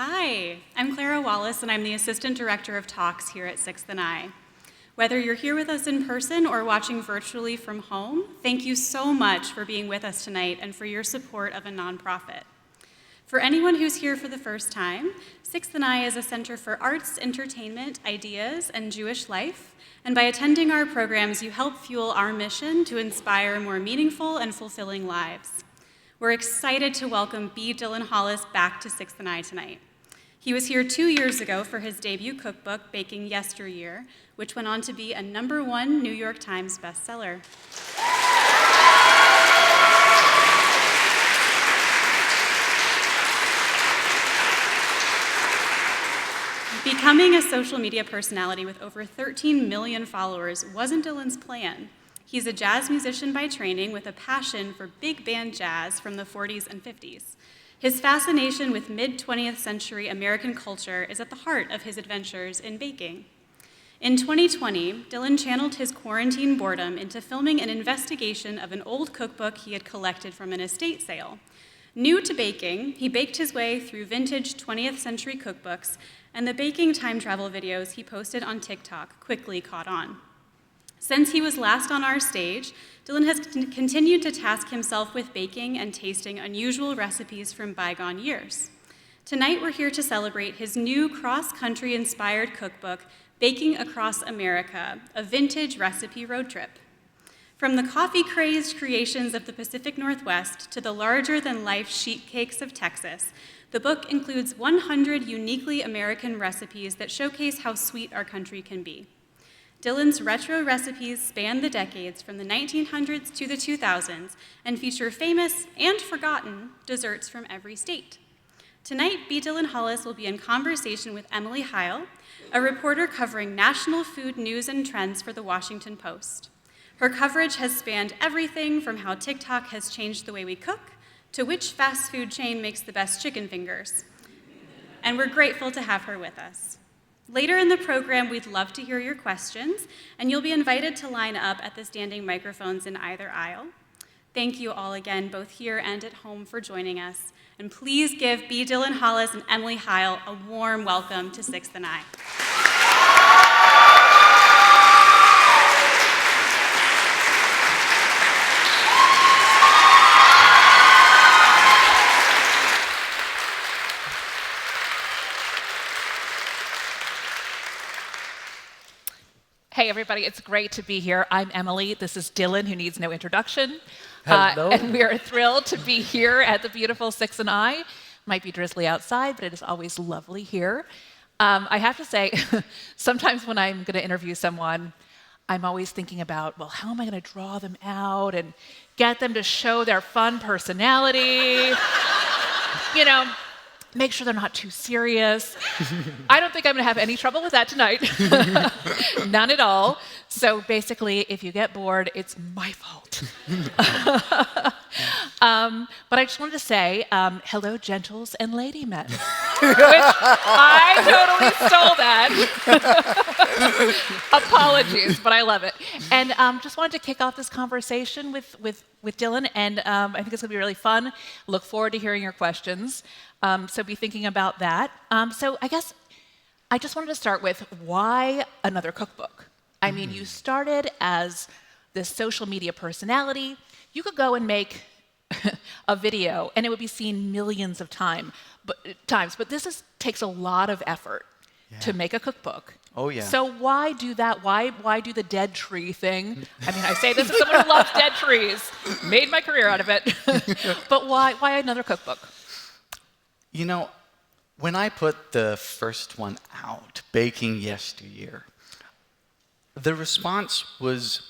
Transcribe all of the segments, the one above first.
Hi, I'm Clara Wallace, and I'm the Assistant Director of Talks here at 6th and I. Whether you're here with us in person or watching virtually from home, thank you so much for being with us tonight and for your support of a nonprofit. For anyone who's here for the first time, 6th and I is a center for arts, entertainment, ideas, and Jewish life, and by attending our programs, you help fuel our mission to inspire more meaningful and fulfilling lives. We're excited to welcome B. Dylan Hollis back to 6th and I tonight. He was here 2 years ago for his debut cookbook, Baking Yesteryear, which went on to be a #1 New York Times bestseller. Becoming a social media personality with over 13 million followers wasn't Dylan's plan. He's a jazz musician by training with a passion for big band jazz from the 40s and 50s. His fascination with mid-20th century American culture is at the heart of his adventures in baking. In 2020, Dylan channeled his quarantine boredom into filming an investigation of an old cookbook he had collected from an estate sale. New to baking, he baked his way through vintage 20th century cookbooks, and the baking time travel videos he posted on TikTok quickly caught on. Since he was last on our stage, Dylan has continued to task himself with baking and tasting unusual recipes from bygone years. Tonight, we're here to celebrate his new cross-country inspired cookbook, Baking Across America, a vintage recipe road trip. From the coffee-crazed creations of the Pacific Northwest to the larger-than-life sheet cakes of Texas, the book includes 100 uniquely American recipes that showcase how sweet our country can be. Dylan's retro recipes span the decades from the 1900s to the 2000s and feature famous and forgotten desserts from every state. Tonight, B. Dylan Hollis will be in conversation with Emily Heil, a reporter covering national food news and trends for the Washington Post. Her coverage has spanned everything from how TikTok has changed the way we cook to which fast food chain makes the best chicken fingers. And we're grateful to have her with us. Later in the program, we'd love to hear your questions, and you'll be invited to line up at the standing microphones in either aisle. Thank you all again, both here and at home, for joining us. And please give B. Dylan Hollis and Emily Heil a warm welcome to 6th and I. Hey, everybody, it's great to be here. I'm Emily. This is Dylan, who needs no introduction. Hello. And we are thrilled to be here at the beautiful 6th and I. Might be drizzly outside, but it is always lovely here. I have to say, sometimes when I'm going to interview someone, I'm always thinking about, well, how am I going to draw them out and get them to show their fun personality? You know, make sure they're not too serious. I don't think I'm going to have any trouble with that tonight. None at all. So basically, if you get bored, it's my fault. But I just wanted to say, hello, gentles and lady men. Which I totally stole that. Apologies, but I love it. And just wanted to kick off this conversation with Dylan, and I think it's going to be really fun. Look forward to hearing your questions. So be thinking about that. So I guess I just wanted to start with, why another cookbook? I mean, you started as this social media personality. You could go and make a video, and it would be seen millions of times. But this takes a lot of effort to make a cookbook. Oh, yeah. So why do that? Why do the dead tree thing? I mean, I say this as someone who loves dead trees, made my career out of it. But why another cookbook? You know, when I put the first one out, Baking Yesteryear, the response was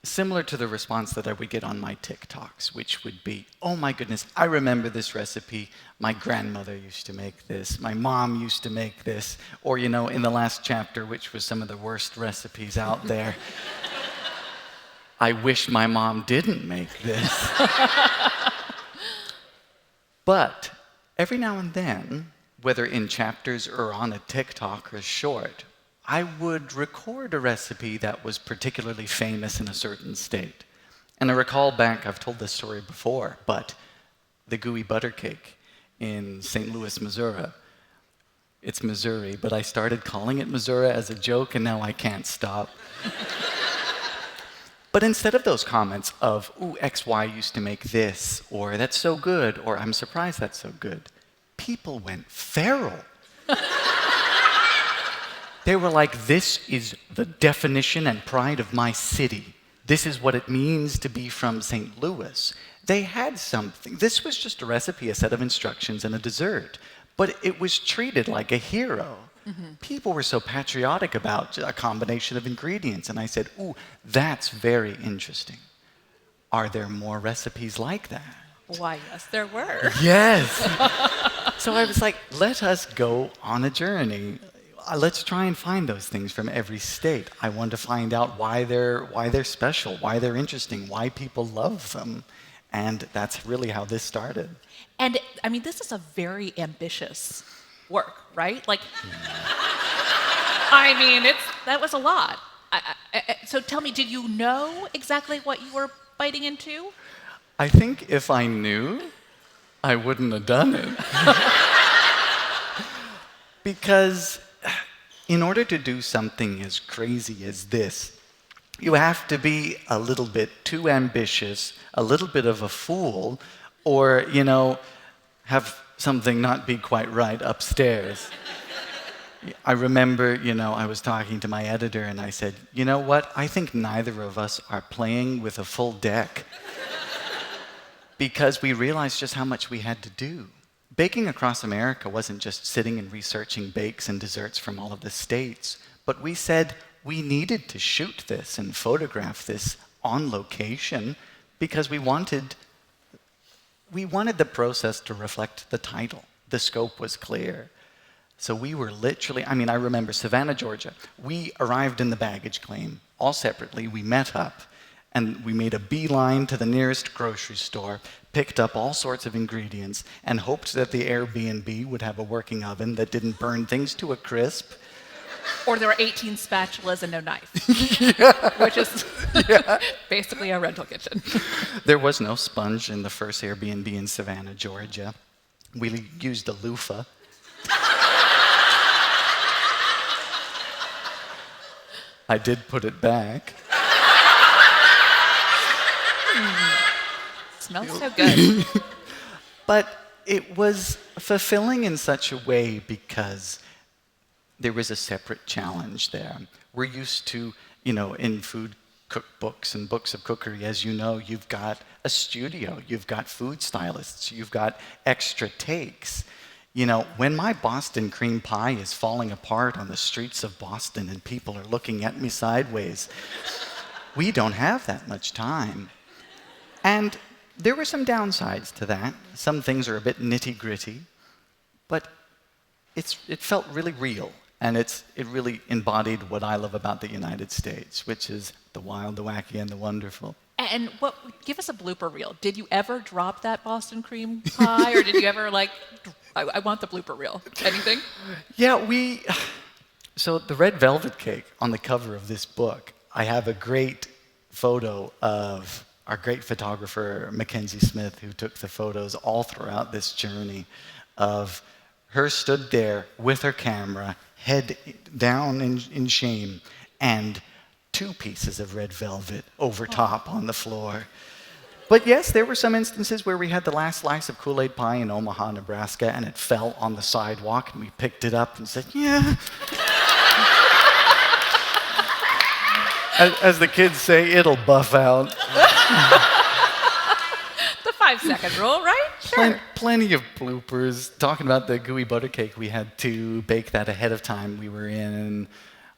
similar to the response that I would get on my TikToks, which would be, oh my goodness, I remember this recipe. My grandmother used to make this. My mom used to make this. Or, you know, in the last chapter, which was some of the worst recipes out there, I wish my mom didn't make this. But every now and then, whether in chapters or on a TikTok or short, I would record a recipe that was particularly famous in a certain state. And I recall back, I've told this story before, but the gooey butter cake in St. Louis, Missouri. it's Missouri, but I started calling it Missouri as a joke, and now I can't stop. But instead of those comments of, ooh, XY used to make this, or that's so good, or I'm surprised that's so good, people went feral. They were like, this is the definition and pride of my city. This is what it means to be from St. Louis. They had something. This was just a recipe, a set of instructions, and a dessert. But it was treated like a hero. People were so patriotic about a combination of ingredients. And I said, ooh, that's very interesting. Are there more recipes like that? Why, yes, there were. Yes. So I was like, let us go on a journey. Let's try and find those things from every state. I want to find out why they're special, why they're interesting, why people love them. And that's really how this started. And I mean, this is a very ambitious work, right? Like, I mean, that was a lot. So tell me, did you know exactly what you were biting into? I think if I knew, I wouldn't have done it. Because in order to do something as crazy as this, you have to be a little bit too ambitious, a little bit of a fool, or, have something not be quite right upstairs. I remember, I was talking to my editor and I said, you know what? I think neither of us are playing with a full deck because we realized just how much we had to do. Baking Across America wasn't just sitting and researching bakes and desserts from all of the states, but we said we needed to shoot this and photograph this on location because we wanted the process to reflect the title. The scope was clear. So we were literally, I remember Savannah, Georgia. We arrived in the baggage claim, all separately. We met up, and we made a beeline to the nearest grocery store, picked up all sorts of ingredients, and hoped that the Airbnb would have a working oven that didn't burn things to a crisp. Or there were 18 spatulas and no knife, which is basically a rental kitchen. There was no sponge in the first Airbnb in Savannah, Georgia. We used a loofah. I did put it back. Smells so good. But it was fulfilling in such a way because there was a separate challenge there. We're used to, in food cookbooks and books of cookery, as you know, you've got a studio, you've got food stylists, you've got extra takes. When my Boston cream pie is falling apart on the streets of Boston and people are looking at me sideways, we don't have that much time. And there were some downsides to that. Some things are a bit nitty-gritty, but it felt really real. And it really embodied what I love about the United States, which is the wild, the wacky, and the wonderful. And give us a blooper reel. Did you ever drop that Boston cream pie, or did you ever I want the blooper reel? Anything? Yeah, so the red velvet cake on the cover of this book, I have a great photo of our great photographer, Mackenzie Smith, who took the photos all throughout this journey of her stood there with her camera, head down in shame, and 2 pieces of red velvet over top on the floor. But yes, there were some instances where we had the last slice of Kool-Aid pie in Omaha, Nebraska, and it fell on the sidewalk, and we picked it up and said, yeah. As the kids say, it'll buff out. The 5-second rule, right? Sure. Plenty of bloopers. Talking about the gooey butter cake, we had to bake that ahead of time.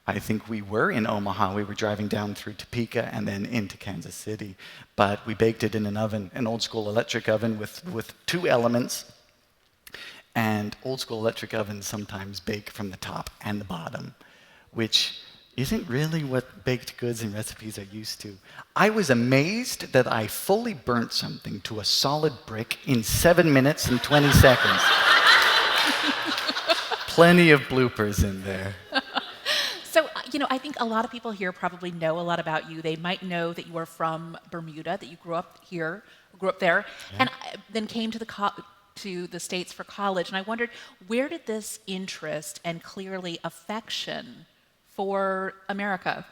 I think we were in Omaha. We were driving down through Topeka and then into Kansas City. But we baked it in an oven, an old school electric oven with 2 elements. And old school electric ovens sometimes bake from the top and the bottom, which isn't really what baked goods and recipes are used to. I was amazed that I fully burnt something to a solid brick in 7 minutes and 20 seconds. Plenty of bloopers in there. So, I think a lot of people here probably know a lot about you. They might know that you are from Bermuda, that you grew up here, grew up there, and then came to the to the States for college, and I wondered, where did this interest and clearly affection for America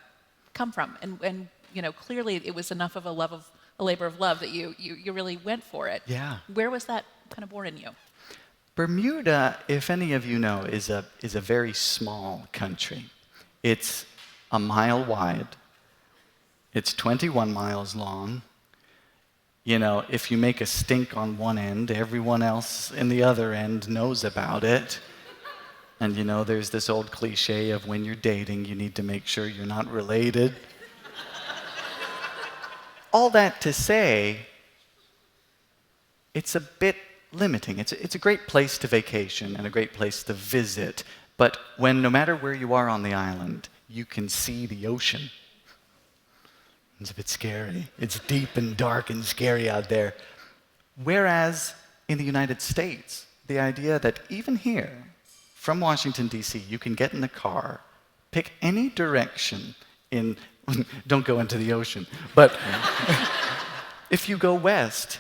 come from? And clearly it was enough of a labor of love that you really went for it. Yeah. Where was that kind of born in you? Bermuda, if any of you know, is a very small country. It's a mile wide. It's 21 miles long. If you make a stink on one end, everyone else in the other end knows about it. And there's this old cliche of when you're dating, you need to make sure you're not related. All that to say, it's a bit limiting. It's a great place to vacation and a great place to visit, but when no matter where you are on the island, you can see the ocean. It's a bit scary. It's deep and dark and scary out there. Whereas in the United States, the idea that even here, from Washington, D.C., you can get in the car, pick any direction in, don't go into the ocean, but if you go west,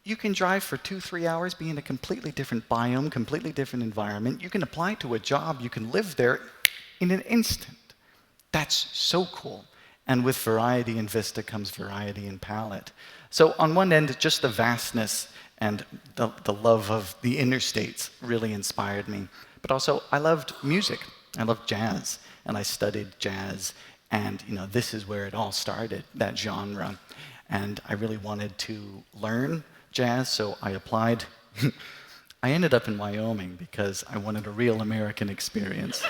you can drive for 2-3 hours, be in a completely different biome, completely different environment. You can apply to a job, you can live there in an instant. That's so cool. And with variety in vista comes variety in palate. So on one end, just the vastness and the love of the interstates really inspired me. But also, I loved music. I loved jazz, and I studied jazz. And this is where it all started, that genre. And I really wanted to learn jazz, so I applied. I ended up in Wyoming because I wanted a real American experience.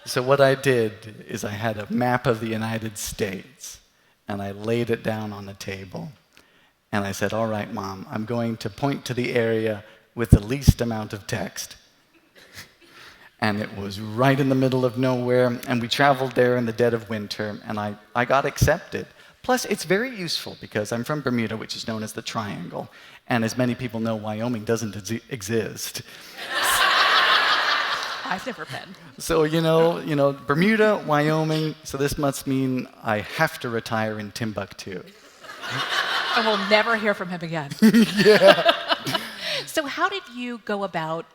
So what I did is I had a map of the United States, and I laid it down on the table. And I said, all right, Mom, I'm going to point to the area with the least amount of text. And it was right in the middle of nowhere, and we traveled there in the dead of winter, and I got accepted. Plus, it's very useful because I'm from Bermuda, which is known as the Triangle, and as many people know, Wyoming doesn't exist. I've never been. So, Bermuda, Wyoming, so this must mean I have to retire in Timbuktu. And we'll never hear from him again. Yeah. So how did you go about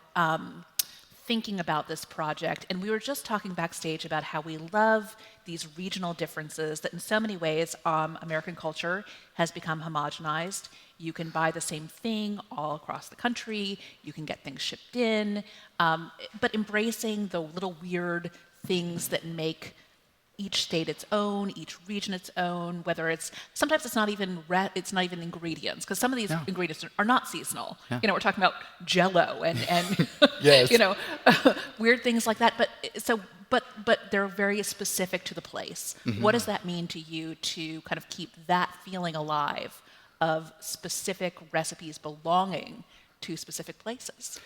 thinking about this project? And we were just talking backstage about how we love these regional differences, that in so many ways American culture has become homogenized. You can buy the same thing all across the country. You can get things shipped in. But embracing the little weird things that make each state its own, each region its own, sometimes it's not even ingredients, because some of these ingredients are not seasonal. Yeah. We're talking about Jell-O and yes. weird things like that. But they're very specific to the place. Mm-hmm. What does that mean to you to kind of keep that feeling alive of specific recipes belonging to specific places?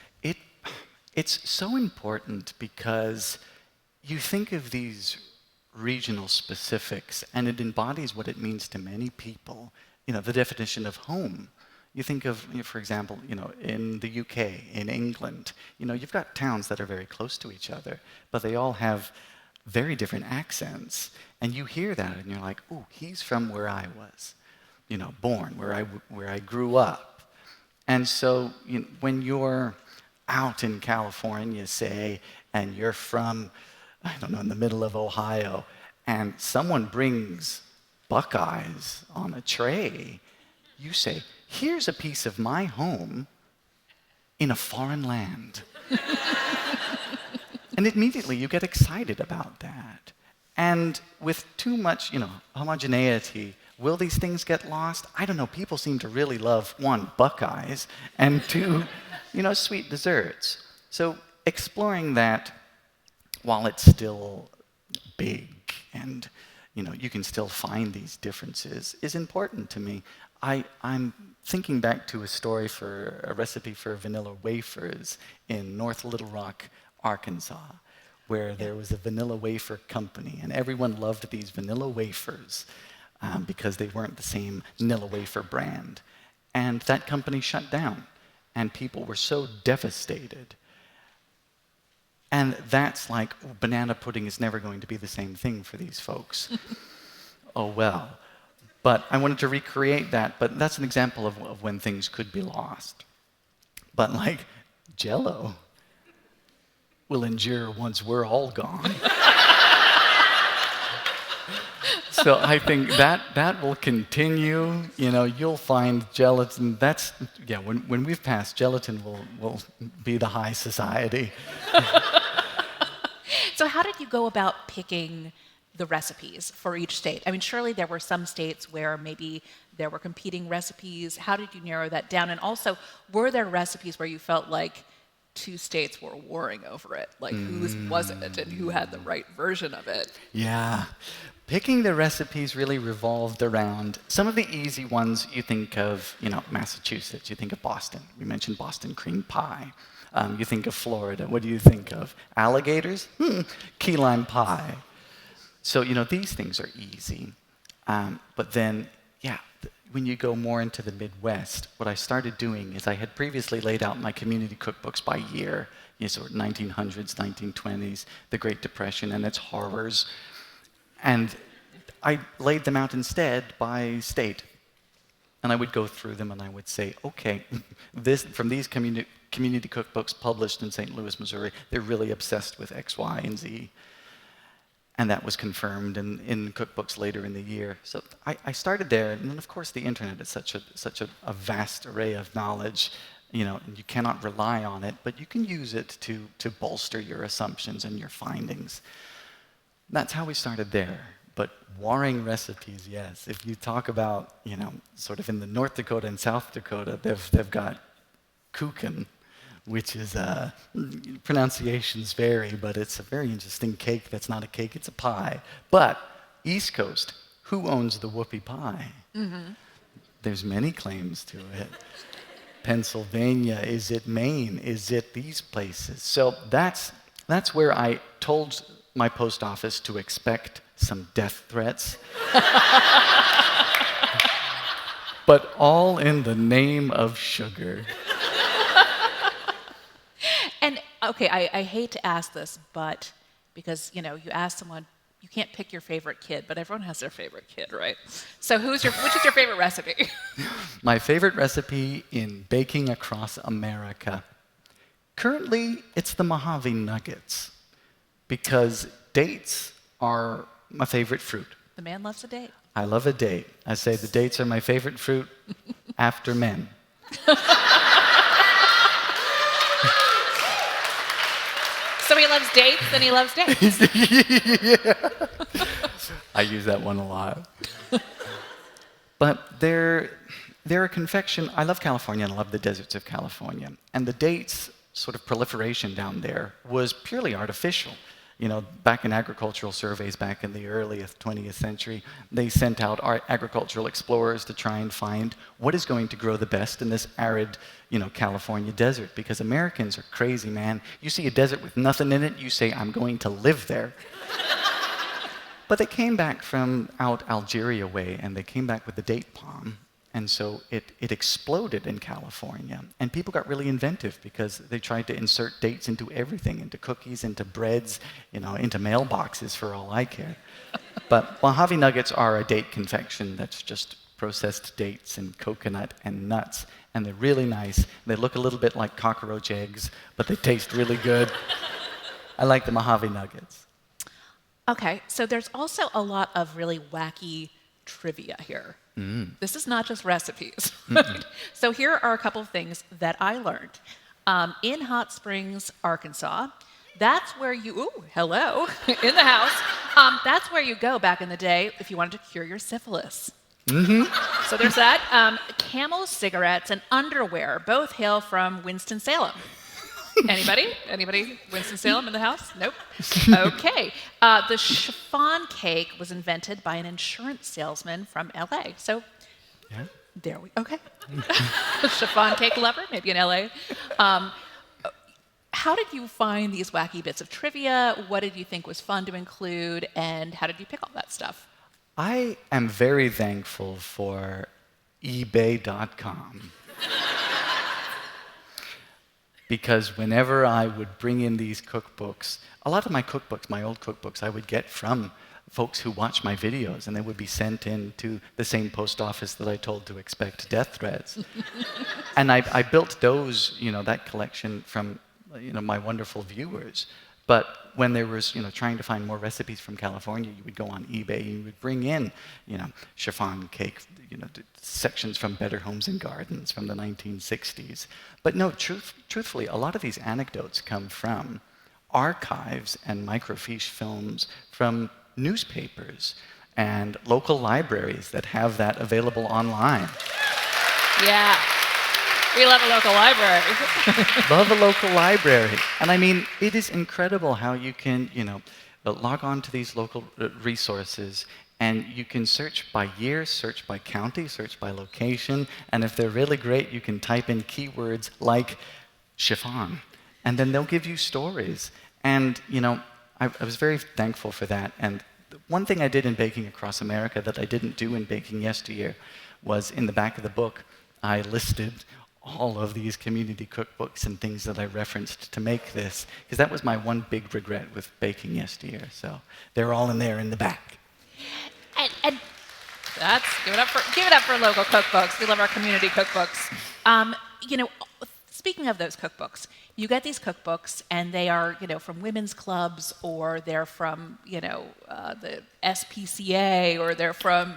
It's so important because you think of these regional specifics, and it embodies what it means to many people. The definition of home. You think of, for example, in the UK, in England, you've got towns that are very close to each other, but they all have very different accents. And you hear that, and you're like, "Ooh, he's from where I was, born, where I grew up." And so, when you're out in California, say, and you're from, I don't know, in the middle of Ohio, and someone brings Buckeyes on a tray, you say, "Here's a piece of my home in a foreign land." And immediately you get excited about that. And with too much, homogeneity, will these things get lost? I don't know. People seem to really love, one, Buckeyes, and two, sweet desserts. So exploring that, while it's still big and you can still find these differences, is important to me. I'm thinking back to a recipe for vanilla wafers in North Little Rock, Arkansas, where there was a vanilla wafer company, and everyone loved these vanilla wafers because they weren't the same vanilla wafer brand. And that company shut down, and people were so devastated. And that's like, banana pudding is never going to be the same thing for these folks. Oh well. But I wanted to recreate that, but that's an example of when things could be lost. But like Jell-O will endure once we're all gone. So I think that will continue. You know, you'll find gelatin. When we've passed, gelatin will be the high society. So how did you go about picking the recipes for each state? I mean, surely there were some states where maybe there were competing recipes. How did you narrow that down? And also, were there recipes where you felt like two states were warring over it? Like, whose was it and who had the right version of it? Yeah. Picking the recipes really revolved around some of the easy ones. You think of, Massachusetts. You think of Boston. We mentioned Boston cream pie. You think of Florida. What do you think of? Alligators? Key lime pie. So, these things are easy. But then, when you go more into the Midwest, what I started doing is I had previously laid out my community cookbooks by year, sort of 1900s, 1920s, the Great Depression and its horrors. And I laid them out instead by state. And I would go through them and I would say, okay, from these community cookbooks published in St. Louis, Missouri, they're really obsessed with X, Y, and Z. And that was confirmed in cookbooks later in the year. So I started there, and then of course the internet is such a vast array of knowledge, and you cannot rely on it, but you can use it to bolster your assumptions and your findings. That's how we started there. But warring recipes, yes. If you talk about, sort of in the North Dakota and South Dakota, they've got kuchen, which is, pronunciations vary, but it's a very interesting cake that's not a cake, it's a pie. But East Coast, who owns the whoopie pie? Mm-hmm. There's many claims to it. Pennsylvania, is it Maine? Is it these places? So that's where I told my post office to expect some death threats. But all in the name of sugar. And okay, I hate to ask this, but because you ask someone, you can't pick your favorite kid, but everyone has their favorite kid, right? So which is your favorite recipe? My favorite recipe in baking across America. Currently, it's the Mojave Nuggets, because dates are my favorite fruit. The man loves a date. I love a date. I say the dates are my favorite fruit after men. So he loves dates, then he loves dates. Yeah. I use that one a lot. But they're a confection. I love California and I love the deserts of California. And the dates sort of proliferation down there was purely artificial. Back in agricultural surveys back in the early 20th century, they sent out agricultural explorers to try and find what is going to grow the best in this arid, California desert. Because Americans are crazy, man. You see a desert with nothing in it, you say, I'm going to live there. But they came back from out Algeria way, and they came back with the date palm. And so it exploded in California. And people got really inventive because they tried to insert dates into everything, into cookies, into breads, into mailboxes for all I care. But Mojave Nuggets are a date confection that's just processed dates and coconut and nuts. And they're really nice. They look a little bit like cockroach eggs, but they taste really good. I like the Mojave Nuggets. Okay, so there's also a lot of really wacky trivia here. This is not just recipes. So here are a couple of things that I learned. In Hot Springs, Arkansas, that's where you, hello, in the house, that's where you go back in the day if you wanted to cure your syphilis. So there's that. Camel cigarettes and underwear both hail from Winston-Salem. Anybody? Winston-Salem in the house? Nope. Okay. The chiffon cake was invented by an insurance salesman from LA. So, yeah. There we. Okay. Chiffon cake lover, maybe in LA. How did you find these wacky bits of trivia? What did you think was fun to include, and how did you pick all that stuff? I am very thankful for eBay.com. Because whenever I would bring in these cookbooks, a lot of my cookbooks, my old cookbooks, I would get from folks who watch my videos, and they would be sent in to the same post office that I told to expect death threats. And I built those, that collection from, my wonderful viewers. But when there was, trying to find more recipes from California, you would go on eBay and you would bring in, chiffon cake, sections from Better Homes and Gardens from the 1960s. But no, truthfully, a lot of these anecdotes come from archives and microfiche films from newspapers and local libraries that have that available online. Yeah. We love a local library. Love a local library. And I mean, it is incredible how you can, log on to these local resources, and you can search by year, search by county, search by location, and if they're really great, you can type in keywords like chiffon, and then they'll give you stories. And, I was very thankful for that. And one thing I did in Baking Across America that I didn't do in Baking Yesteryear was in the back of the book, I listed all of these community cookbooks and things that I referenced to make this, because that was my one big regret with Baking Yesteryear. So they're all in there in the back. And that's give it up for local cookbooks. We love our community cookbooks. Speaking of those cookbooks, you get these cookbooks, and they are, from women's clubs, or they're from, the SPCA, or they're from,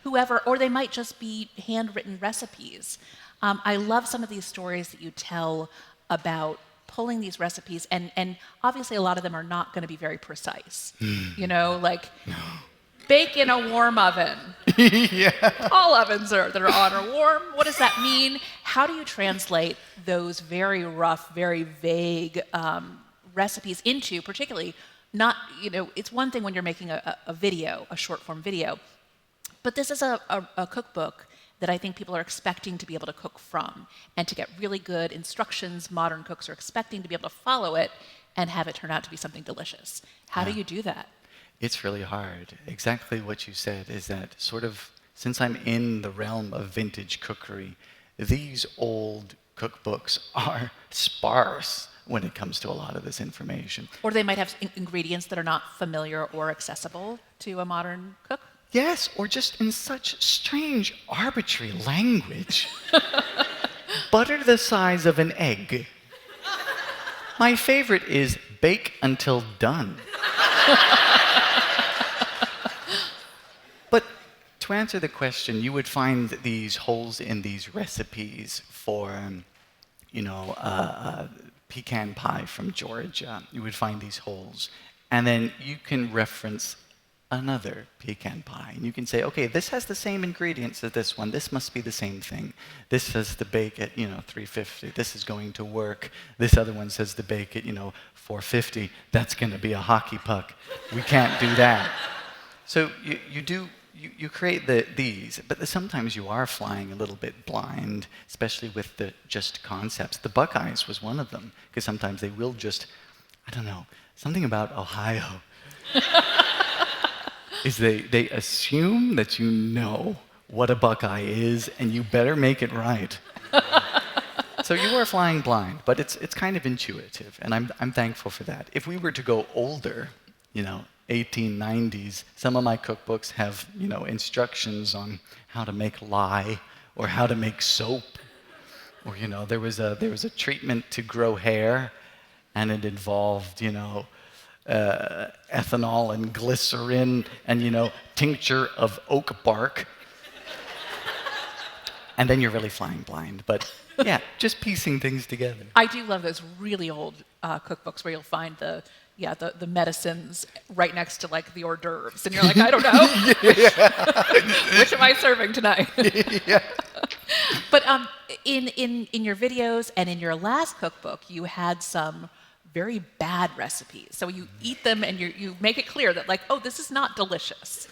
whoever, or they might just be handwritten recipes. I love some of these stories that you tell about pulling these recipes, and obviously a lot of them are not going to be very precise. Bake in a warm oven. Yeah. All ovens that are on are warm. What does that mean? How do you translate those very rough, very vague recipes into, particularly, not, it's one thing when you're making a video, a short form video, but this is a cookbook that I think people are expecting to be able to cook from, and to get really good instructions. Modern cooks are expecting to be able to follow it and have it turn out to be something delicious. How do you do that? It's really hard. Exactly what you said is that since I'm in the realm of vintage cookery, these old cookbooks are sparse when it comes to a lot of this information. Or they might have ingredients that are not familiar or accessible to a modern cook? Yes, or just in such strange, arbitrary language. Butter the size of an egg. My favorite is bake until done. But to answer the question, you would find these holes in these recipes for, pecan pie from Georgia. You would find these holes. And then you can reference another pecan pie. And you can say, okay, this has the same ingredients as this one. This must be the same thing. This says to bake at, 350. This is going to work. This other one says to bake at, 450. That's going to be a hockey puck. We can't do that. So you create these, but sometimes you are flying a little bit blind, especially with the just concepts. The Buckeyes was one of them, because sometimes they will just, something about Ohio. Is they assume that you know what a Buckeye is, and you better make it right. So you are flying blind, but it's kind of intuitive, and I'm thankful for that. If we were to go older, 1890s, some of my cookbooks have, instructions on how to make lye, or how to make soap, or there was a treatment to grow hair, and it involved, ethanol and glycerin and, tincture of oak bark. And then you're really flying blind. But yeah, just piecing things together. I do love those really old cookbooks where you'll find the medicines right next to the hors d'oeuvres. And you're like, I don't know. Which am I serving tonight? Yeah. But in your videos and in your last cookbook, you had some very bad recipes. So you eat them and you make it clear that this is not delicious,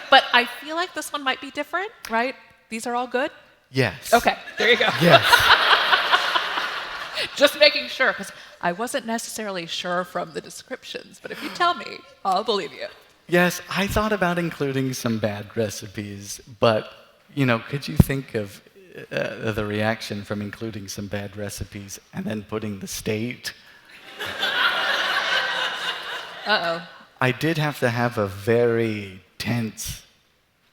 But I feel like this one might be different, right? These are all good? Yes. Okay, there you go. Yes. Just making sure, because I wasn't necessarily sure from the descriptions, but if you tell me, I'll believe you. Yes, I thought about including some bad recipes, but, could you think of the reaction from including some bad recipes and then putting the state? Uh-oh. I did have to have a very tense,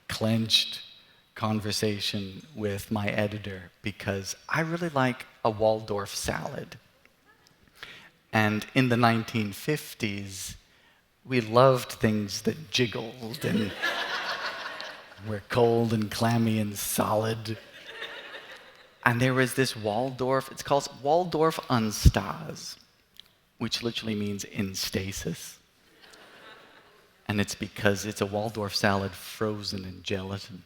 clenched conversation with my editor because I really like a Waldorf salad. And in the 1950s, we loved things that jiggled and were cold and clammy and solid. And there was this Waldorf, it's called Waldorf Unstaz, which literally means in stasis. And it's because it's a Waldorf salad frozen in gelatin.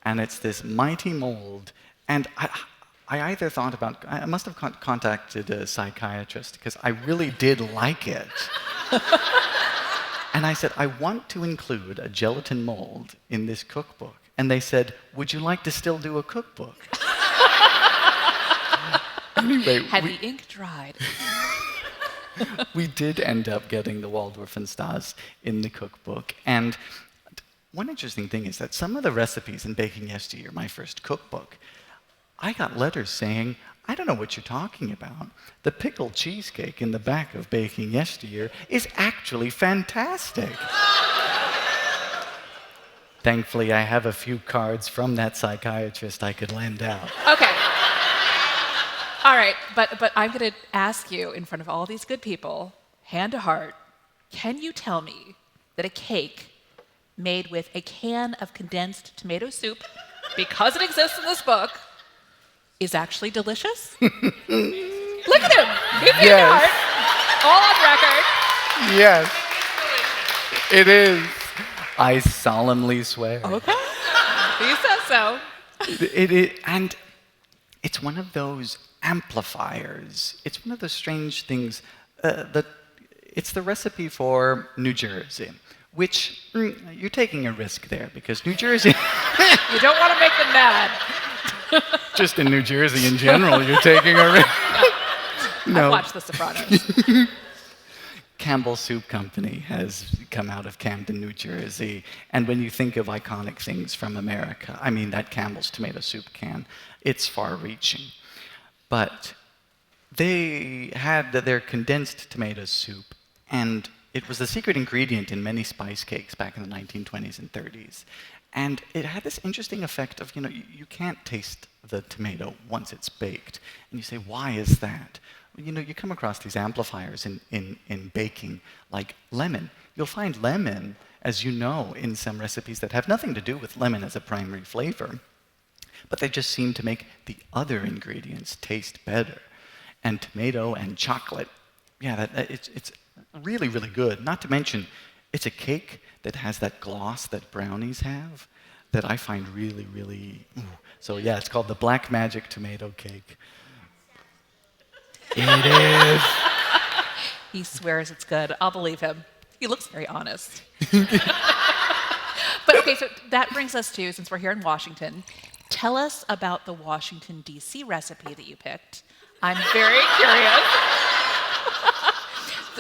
And it's this mighty mold. And I either thought about, I must have contacted a psychiatrist because I really did like it. And I said, I want to include a gelatin mold in this cookbook. And they said, would you like to still do a cookbook? Anyway, Had the ink dried? we did end up getting the Waldorf and Stas in the cookbook. And one interesting thing is that some of the recipes in Baking Yesteryear, my first cookbook, I got letters saying, I don't know what you're talking about. The pickled cheesecake in the back of Baking Yesteryear is actually fantastic. Thankfully, I have a few cards from that psychiatrist I could lend out. Okay. All right, but I'm going to ask you in front of all these good people, hand to heart, can you tell me that a cake made with a can of condensed tomato soup, because it exists in this book, is actually delicious? Look at him. He's hand to heart. All on record. Yes, it is. I solemnly swear. Okay. He says so. And it's one of those amplifiers. It's one of those strange things that it's the recipe for New Jersey, which you're taking a risk there because New Jersey. You don't want to make them mad. Just in New Jersey in general, you're taking a risk. No. I've watched The Sopranos. Campbell Soup Company has come out of Camden, New Jersey. And when you think of iconic things from America, I mean, that Campbell's tomato soup can, it's far-reaching. But they had their condensed tomato soup, and it was the secret ingredient in many spice cakes back in the 1920s and 30s. And it had this interesting effect of, you can't taste the tomato once it's baked. And you say, why is that? You come across these amplifiers in baking, like lemon. You'll find lemon, as you know, in some recipes that have nothing to do with lemon as a primary flavor, but they just seem to make the other ingredients taste better. And tomato and chocolate, it's really, really good. Not to mention, it's a cake that has that gloss that brownies have that I find really, really... Ooh. So yeah, it's called the Black Magic Tomato Cake. It is. He swears it's good. I'll believe him. He looks very honest. But okay, so that brings us to, since we're here in Washington, tell us about the Washington, D.C. recipe that you picked. I'm very curious.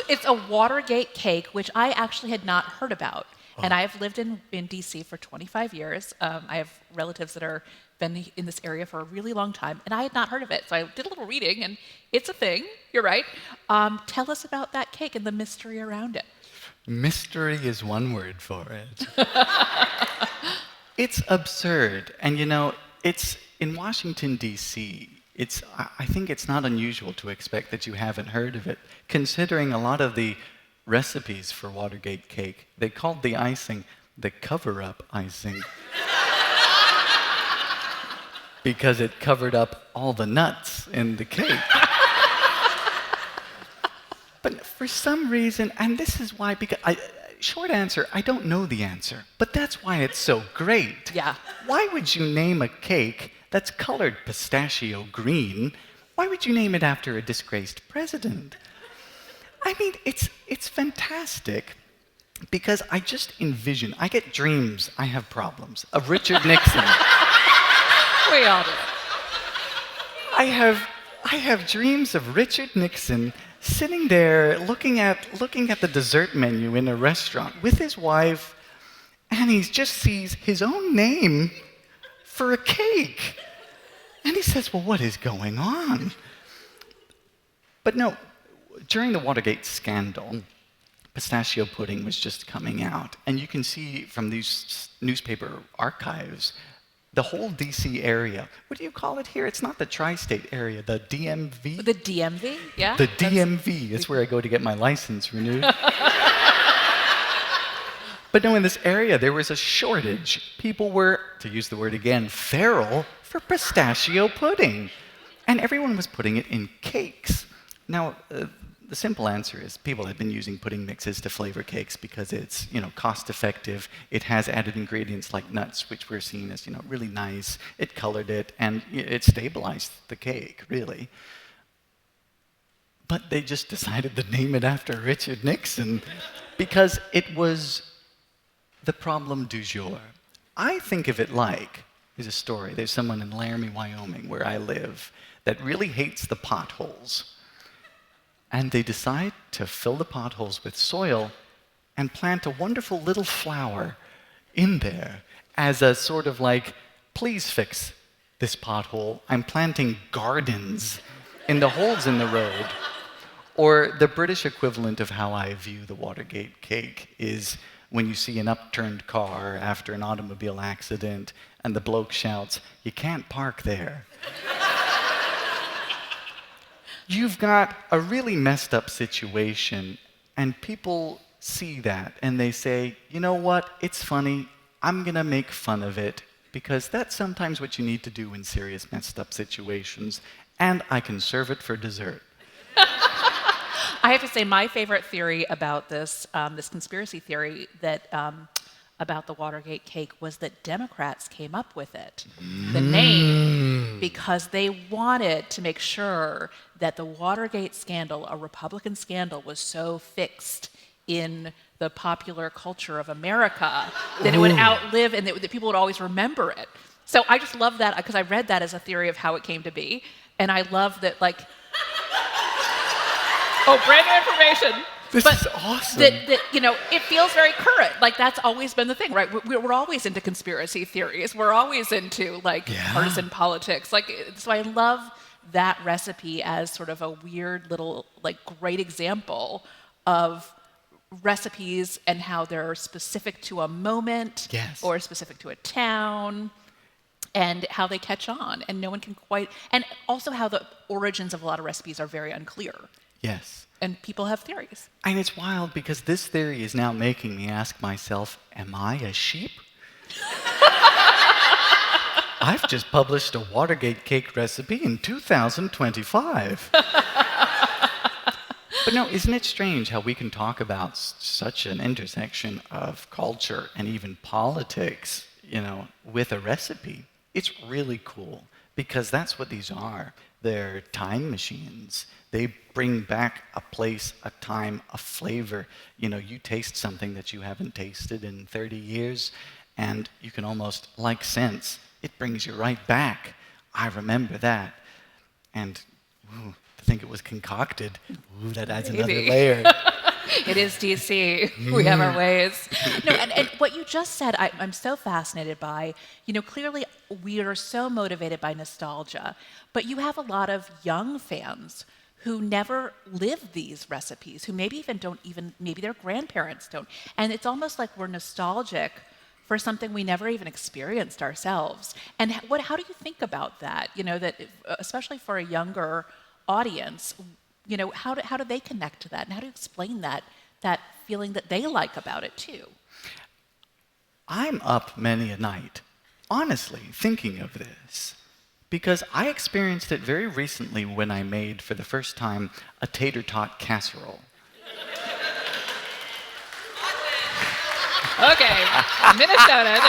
It's a Watergate cake, which I actually had not heard about. And I've lived in D.C. for 25 years. I have relatives that are been in this area for a really long time, and I had not heard of it. So I did a little reading, and it's a thing. You're right. Tell us about that cake and the mystery around it. Mystery is one word for it. It's absurd. And it's in Washington, D.C., I think it's not unusual to expect that you haven't heard of it, considering a lot of the recipes for Watergate cake, they called the icing the cover-up icing because it covered up all the nuts in the cake. But for some reason, and this is why, short answer, I don't know the answer, but that's why it's so great. Yeah. Why would you name a cake that's colored pistachio green? Why would you name it after a disgraced president? I mean, it's fantastic because I just envision, I get dreams, I have problems, of Richard Nixon. We all do. I have dreams of Richard Nixon sitting there looking at the dessert menu in a restaurant with his wife, and he just sees his own name for a cake. And he says, well, what is going on? But no, during the Watergate scandal, pistachio pudding was just coming out. And you can see from these newspaper archives, the whole DC area, what do you call it here? It's not the tri-state area, the DMV? The DMV, yeah. The DMV. That's where I go to get my license renewed. But no, in this area, there was a shortage. People were, to use the word again, feral for pistachio pudding. And everyone was putting it in cakes. Now, the simple answer is people have been using pudding mixes to flavor cakes because it's, cost effective. It has added ingredients like nuts, which were seen as, really nice. It colored it, and it stabilized the cake, really. But they just decided to name it after Richard Nixon because it was the problem du jour. I think of it like, there's a story. There's someone in Laramie, Wyoming, where I live, that really hates the potholes. And they decide to fill the potholes with soil and plant a wonderful little flower in there as a sort of like, please fix this pothole. I'm planting gardens in the holes in the road. Or the British equivalent of how I view the Watergate cake is when you see an upturned car after an automobile accident and the bloke shouts, "You can't park there." You've got a really messed up situation, and people see that, and they say, you know what, it's funny, I'm going to make fun of it, because that's sometimes what you need to do in serious messed up situations, and I can serve it for dessert. I have to say, my favorite theory about this, this conspiracy theory that about the Watergate cake was that Democrats came up with it, the name, because they wanted to make sure that the Watergate scandal, a Republican scandal, was so fixed in the popular culture of America that it would outlive and that people would always remember it. So I just love that because I read that as a theory of how it came to be. And I love that, like, oh, brand new information. This is awesome. That, it feels very current. Like, that's always been the thing, right? We're always into conspiracy theories. We're always into, partisan politics. So I love that recipe as sort of a weird little, great example of recipes and how they're specific to a moment or specific to a town and how they catch on. And no one can quite... And also how the origins of a lot of recipes are very unclear. Yes. And people have theories. And it's wild because this theory is now making me ask myself, am I a sheep? I've just published a Watergate cake recipe in 2025. But no, isn't it strange how we can talk about such an intersection of culture and even politics, with a recipe? It's really cool because that's what these are. They're time machines. They bring back a place, a time, a flavor. You taste something that you haven't tasted in 30 years, and you can almost, like scents, it brings you right back. I remember that. And to think it was concocted, that adds another layer. It is DC. We have our ways. No, and what you just said, I'm so fascinated by. Clearly we are so motivated by nostalgia, but you have a lot of young fans who never lived these recipes, who maybe their grandparents don't. And it's almost like we're nostalgic for something we never even experienced ourselves. And how do you think about that? That especially for a younger audience, how do they connect to that? And how do you explain that feeling that they like about it too? I'm up many a night, honestly, thinking of this. Because I experienced it very recently when I made, for the first time, a tater tot casserole. Okay, Minnesota.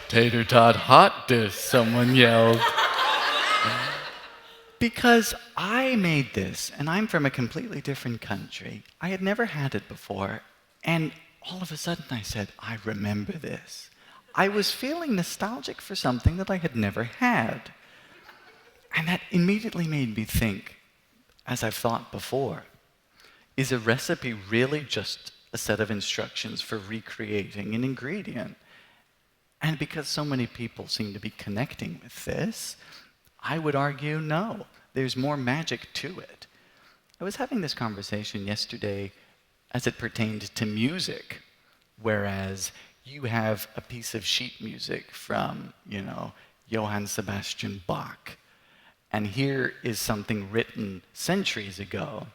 Tater tot hot dish, someone yelled. Because I made this, and I'm from a completely different country. I had never had it before, and all of a sudden I said, I remember this. I was feeling nostalgic for something that I had never had. And that immediately made me think, as I've thought before, is a recipe really just a set of instructions for recreating an ingredient? And because so many people seem to be connecting with this, I would argue no, there's more magic to it. I was having this conversation yesterday as it pertained to music, whereas you have a piece of sheet music from, Johann Sebastian Bach, and here is something written centuries ago,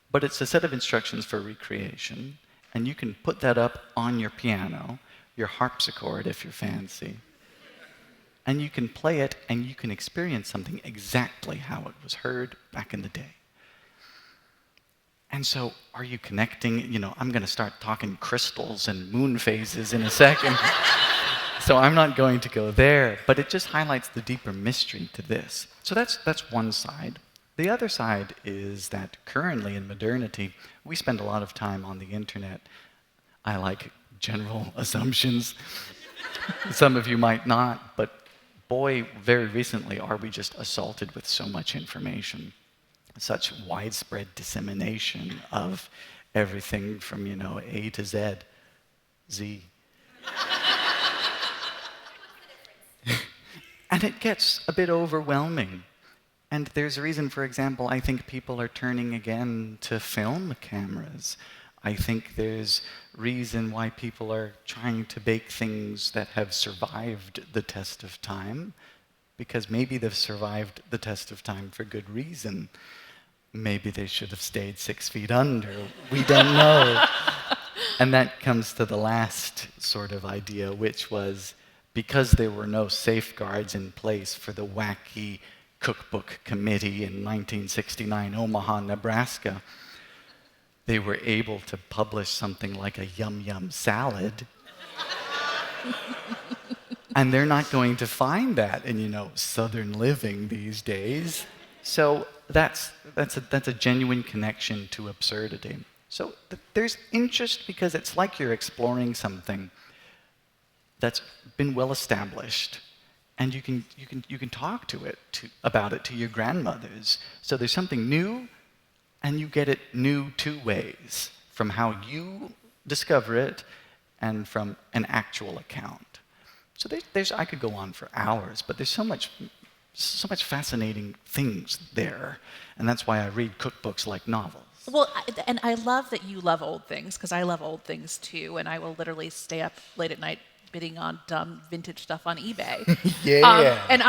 but it's a set of instructions for recreation, and you can put that up on your piano, your harpsichord if you're fancy, and you can play it and you can experience something exactly how it was heard back in the day. And so, are you connecting? I'm going to start talking crystals and moon phases in a second. So I'm not going to go there, but it just highlights the deeper mystery to this. So that's one side. The other side is that currently in modernity, we spend a lot of time on the internet. I like general assumptions. Some of you might not, but boy, very recently are we just assaulted with so much information. Such widespread dissemination of everything from, A to Z. Z. And it gets a bit overwhelming. And there's a reason, for example, I think people are turning again to film cameras. I think there's reason why people are trying to bake things that have survived the test of time, because maybe they've survived the test of time for good reason. Maybe they should have stayed 6 feet under. We don't know. And that comes to the last sort of idea, which was because there were no safeguards in place for the wacky cookbook committee in 1969 Omaha, Nebraska, they were able to publish something like a yum yum salad. And they're not going to find that in, Southern living these days. So that's a genuine connection to absurdity. So there's interest because it's like you're exploring something that's been well established, and you can talk about it to your grandmothers. So there's something new, and you get it new two ways, from how you discover it and from an actual account. So I could go on for hours, but there's so much fascinating things there, and that's why I read cookbooks like novels. Well, and I love that you love old things, because I love old things too, and I will literally stay up late at night bidding on dumb vintage stuff on eBay. Yeah. And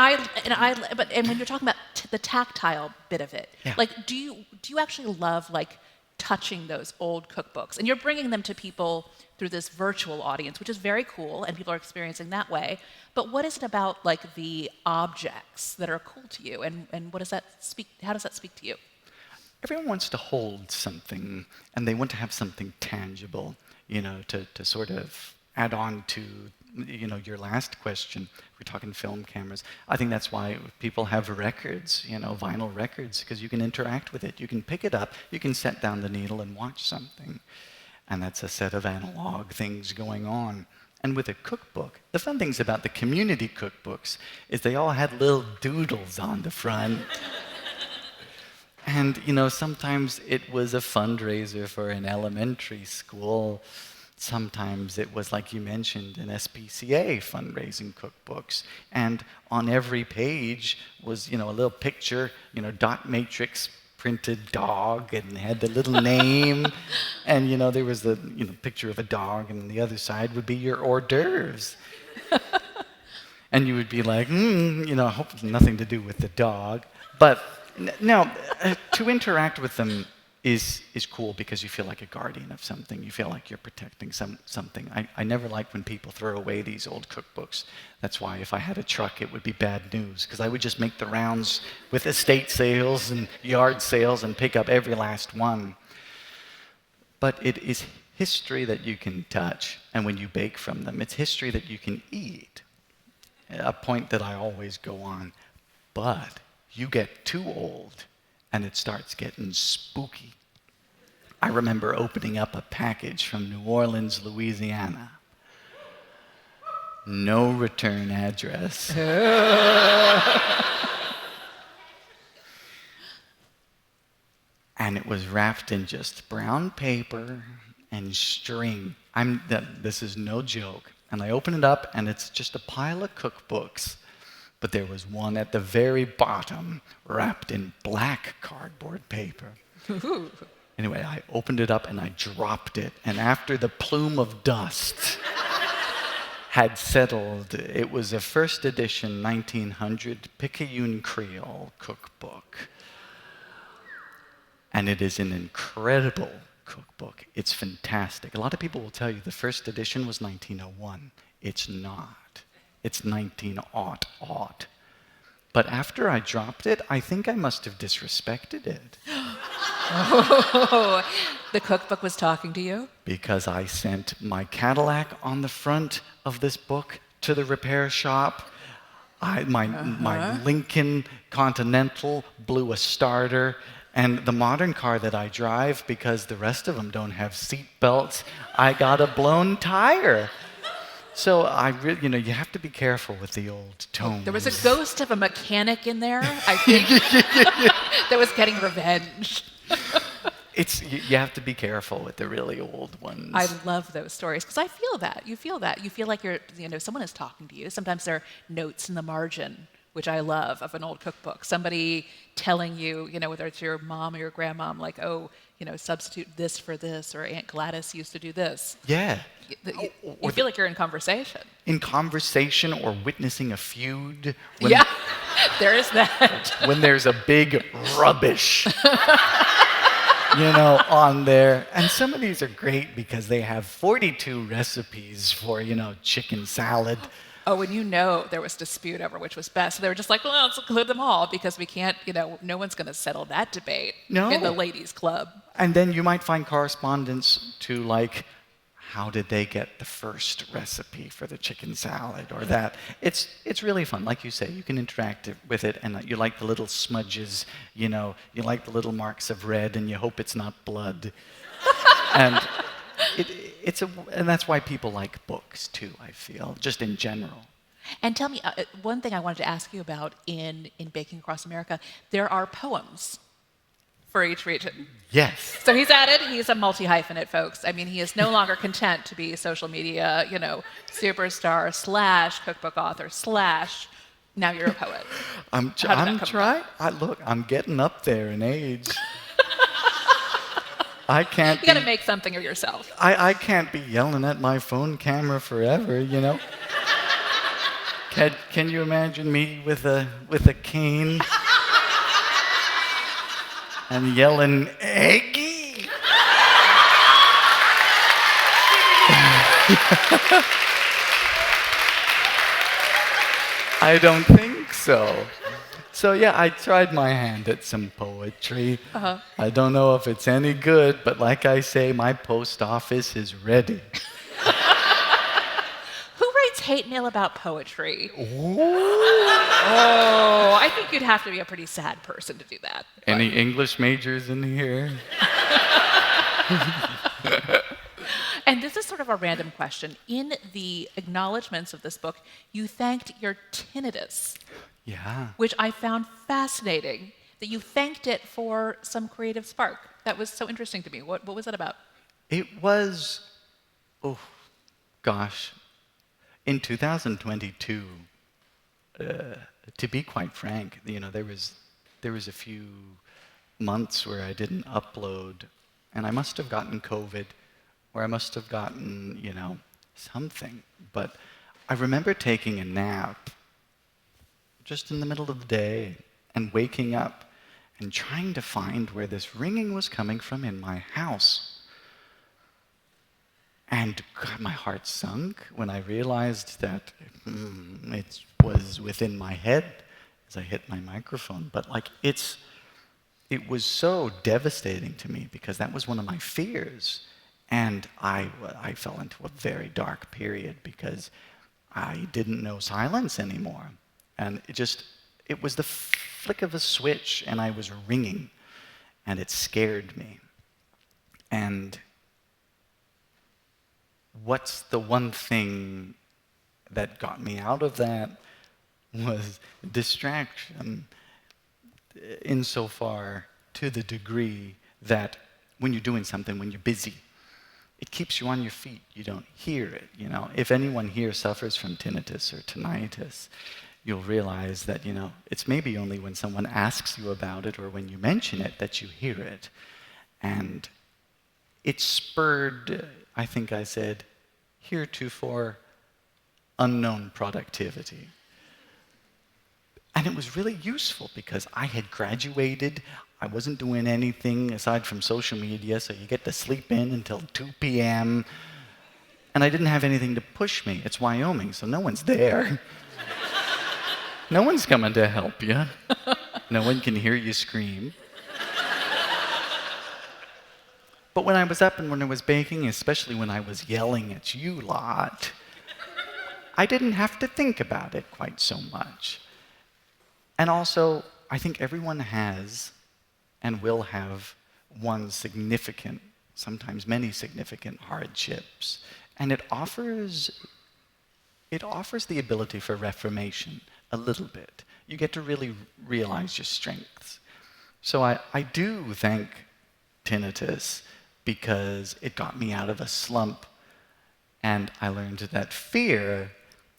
when you're talking about the tactile bit of it, Yeah. like, do you actually love touching those old cookbooks? And you're bringing them to people through this virtual audience, which is very cool, and people are experiencing that way. But what is it about the objects that are cool to you, and what does that speak? How does that speak to you? Everyone wants to hold something, and they want to have something tangible, to sort of add on to, your last question. We're talking film cameras. I think that's why people have records, vinyl records, because you can interact with it. You can pick it up, you can set down the needle and watch something. And that's a set of analog things going on. And with a cookbook, the fun things about the community cookbooks is they all had little doodles on the front. And, sometimes it was a fundraiser for an elementary school. Sometimes it was, like you mentioned, an SPCA fundraising cookbooks. And on every page was, a little picture, dot matrix printed dog, and had the little name. And, there was the, picture of a dog, and the other side would be your hors d'oeuvres. And you would be like, I hope it's nothing to do with the dog. But no, to interact with them is cool because you feel like a guardian of something. You feel like you're protecting something. I never like when people throw away these old cookbooks. That's why if I had a truck, it would be bad news, because I would just make the rounds with estate sales and yard sales and pick up every last one. But it is history that you can touch, and when you bake from them, it's history that you can eat. A point that I always go on. But you get too old, and it starts getting spooky. I remember opening up a package from New Orleans, Louisiana. No return address. And it was wrapped in just brown paper and string. This is no joke. And I open it up, and it's just a pile of cookbooks. but there was one at the very bottom wrapped in black cardboard paper. Anyway, I opened it up and I dropped it. And after the plume of dust had settled, it was a first edition 1900 Picayune Creole cookbook. And it is an incredible cookbook. It's fantastic. A lot of people will tell you the first edition was 1901. It's not. It's 1900. But after I dropped it, I think I must have disrespected it. Oh, the cookbook was talking to you? Because I sent my Cadillac on the front of this book to the repair shop. My Lincoln Continental blew a starter. And the modern car that I drive, because the rest of them don't have seat belts, I got a blown tire. So you have to be careful with the old tones. There was a ghost of a mechanic in there, I think, that was getting revenge. You have to be careful with the really old ones. I love those stories because I feel that. You feel that. You feel like someone is talking to you. Sometimes there are notes in the margin, which I love, of an old cookbook. Somebody telling you, whether it's your mom or your grandmom, like, oh, substitute this for this, or Aunt Gladys used to do this. Yeah. You feel like you're in conversation. In conversation or witnessing a feud. Yeah, there is that. When there's a big rubbish, on there. And some of these are great because they have 42 recipes for, chicken salad. Oh, and there was dispute over which was best. So they were just like, well, let's include them all because we can't, no one's going to settle that debate in the ladies' club. And then you might find correspondence to, like, how did they get the first recipe for the chicken salad or that. It's really fun. Like you say, you can interact with it, and you like the little smudges, you like the little marks of red, and you hope it's not blood. And and that's why people like books too, I feel, just in general. And tell me, one thing I wanted to ask you about in Baking Across America, there are poems for each region. Yes. So he's a multi-hyphenate, folks. I mean, he is no longer content to be social media, superstar / cookbook author / now you're a poet. I'm trying. Look, I'm getting up there in age. I can't. You got to make something of yourself. I can't be yelling at my phone camera forever, Can you imagine me with a cane and yelling eggy? I don't think so. So yeah, I tried my hand at some poetry. Uh-huh. I don't know if it's any good, but like I say, my post office is ready. Who writes hate mail about poetry? Ooh. Oh, I think you'd have to be a pretty sad person to do that. Any English majors in here? And this is sort of a random question. In the acknowledgments of this book, you thanked your tinnitus. Yeah. Which I found fascinating, that you thanked it for some creative spark. That was so interesting to me. What was that about? It was, in 2022, to be quite frank, there was a few months where I didn't upload, and I must have gotten COVID, or I must have gotten, something. But I remember taking a nap just in the middle of the day and waking up and trying to find where this ringing was coming from in my house. And God, my heart sunk when I realized that it was within my head as I hit my microphone. But it was so devastating to me because that was one of my fears. And I fell into a very dark period because I didn't know silence anymore. And it was the flick of a switch, and I was ringing, and it scared me. And what's the one thing that got me out of that was distraction, insofar to the degree that when you're doing something, when you're busy, it keeps you on your feet. You don't hear it, If anyone here suffers from tinnitus or tinnitus, you'll realize that, it's maybe only when someone asks you about it or when you mention it that you hear it. And it spurred, I think I said, heretofore unknown productivity. And it was really useful because I had graduated. I wasn't doing anything aside from social media, so you get to sleep in until 2 p.m. And I didn't have anything to push me. It's Wyoming, so no one's there. No one's coming to help you. No one can hear you scream. But when I was up and when I was baking, especially when I was yelling at you lot, I didn't have to think about it quite so much. And also, I think everyone has and will have one significant, sometimes many significant hardships. And it offers the ability for reformation a little bit. You get to really realize your strengths. So I do thank tinnitus because it got me out of a slump, and I learned that fear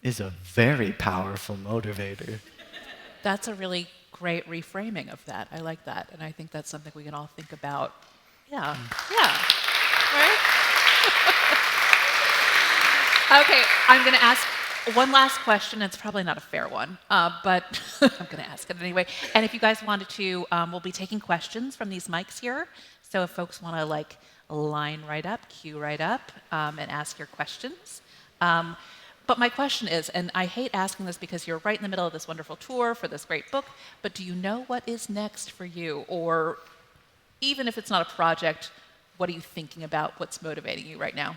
is a very powerful motivator. That's a really great reframing of that. I like that. And I think that's something we can all think about. Yeah. Yeah. Right? Okay, I'm going to ask one last question. It's probably not a fair one, but I'm going to ask it anyway. And if you guys wanted to, we'll be taking questions from these mics here. So if folks want to line right up, queue right up, and ask your questions. But my question is, and I hate asking this because you're right in the middle of this wonderful tour for this great book, but do you know what is next for you? Or even if it's not a project, what are you thinking about? What's motivating you right now?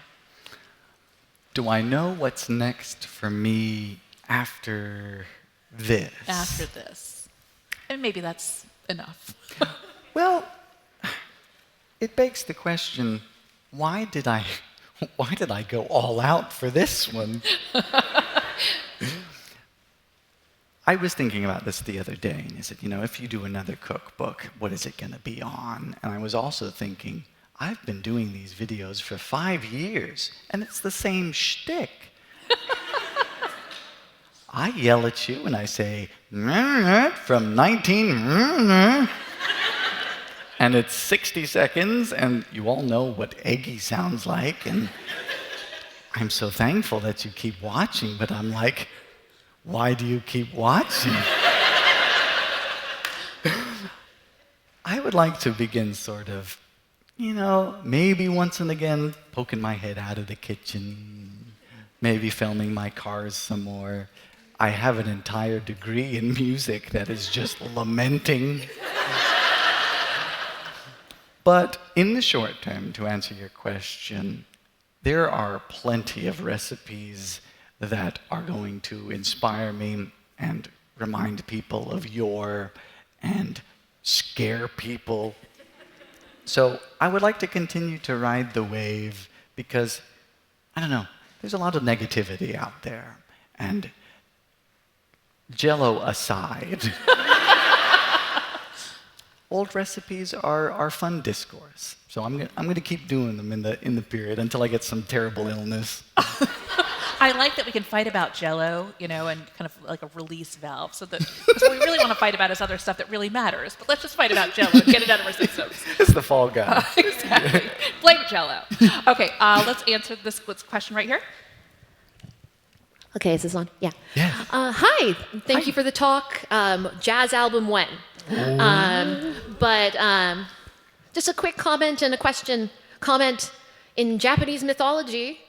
Do I know what's next for me after this? After this. And maybe that's enough. Well, it begs the question, why did I go all out for this one? I was thinking about this the other day, and I said, if you do another cookbook, what is it going to be on? And I was also thinking, I've been doing these videos for 5 years, and it's the same shtick. I yell at you, and I say, from 19... And it's 60 seconds, and you all know what eggy sounds like, and I'm so thankful that you keep watching, but I'm like, why do you keep watching? I would like to begin sort of, maybe once and again, poking my head out of the kitchen, maybe filming my cars some more. I have an entire degree in music that is just lamenting. But in the short term, to answer your question, there are plenty of recipes that are going to inspire me and remind people of yore and scare people. So I would like to continue to ride the wave because, I don't know, there's a lot of negativity out there. And Jell-O aside, old recipes are fun discourse. So I'm going to keep doing them in the period until I get some terrible illness. I like that we can fight about Jell-O, and kind of like a release valve. So that because what we really want to fight about is other stuff that really matters. But let's just fight about Jell-O and get it out of our systems. It's the fall guy. Exactly. Blame Jell-O. Okay, let's answer this question right here. Okay, is this on? Yeah. Yeah. Hi. Thank you for the talk. Jazz album when? But just a quick comment and a question. Comment, in Japanese mythology,